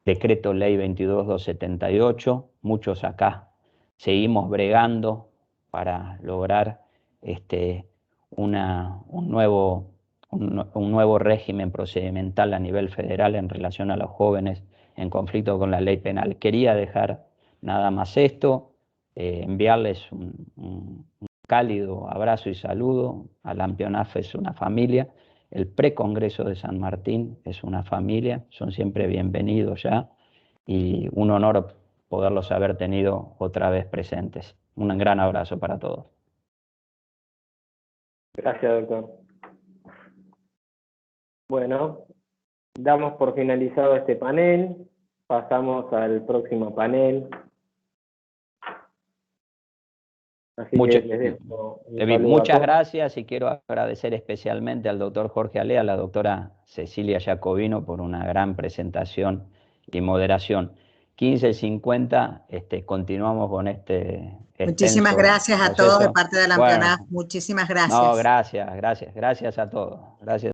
Decreto Ley 22.278. Muchos acá seguimos bregando para lograr un nuevo régimen procedimental a nivel federal en relación a los jóvenes en conflicto con la ley penal. Quería dejar nada más esto, enviarles un cálido abrazo y saludo. Alampionaf es una familia, el Precongreso de San Martín es una familia, son siempre bienvenidos ya, y un honor poderlos haber tenido otra vez presentes. Un gran abrazo para todos. Gracias, doctor. Bueno, damos por finalizado este panel, pasamos al próximo panel. Así que les dejo muchas gracias y quiero agradecer especialmente al doctor Jorge Alea, a la doctora Cecilia Jacobino por una gran presentación y moderación. 15:50, continuamos con este... Muchísimas gracias a todos de parte de Alampionaf. Muchísimas gracias. No, gracias a todos. Gracias.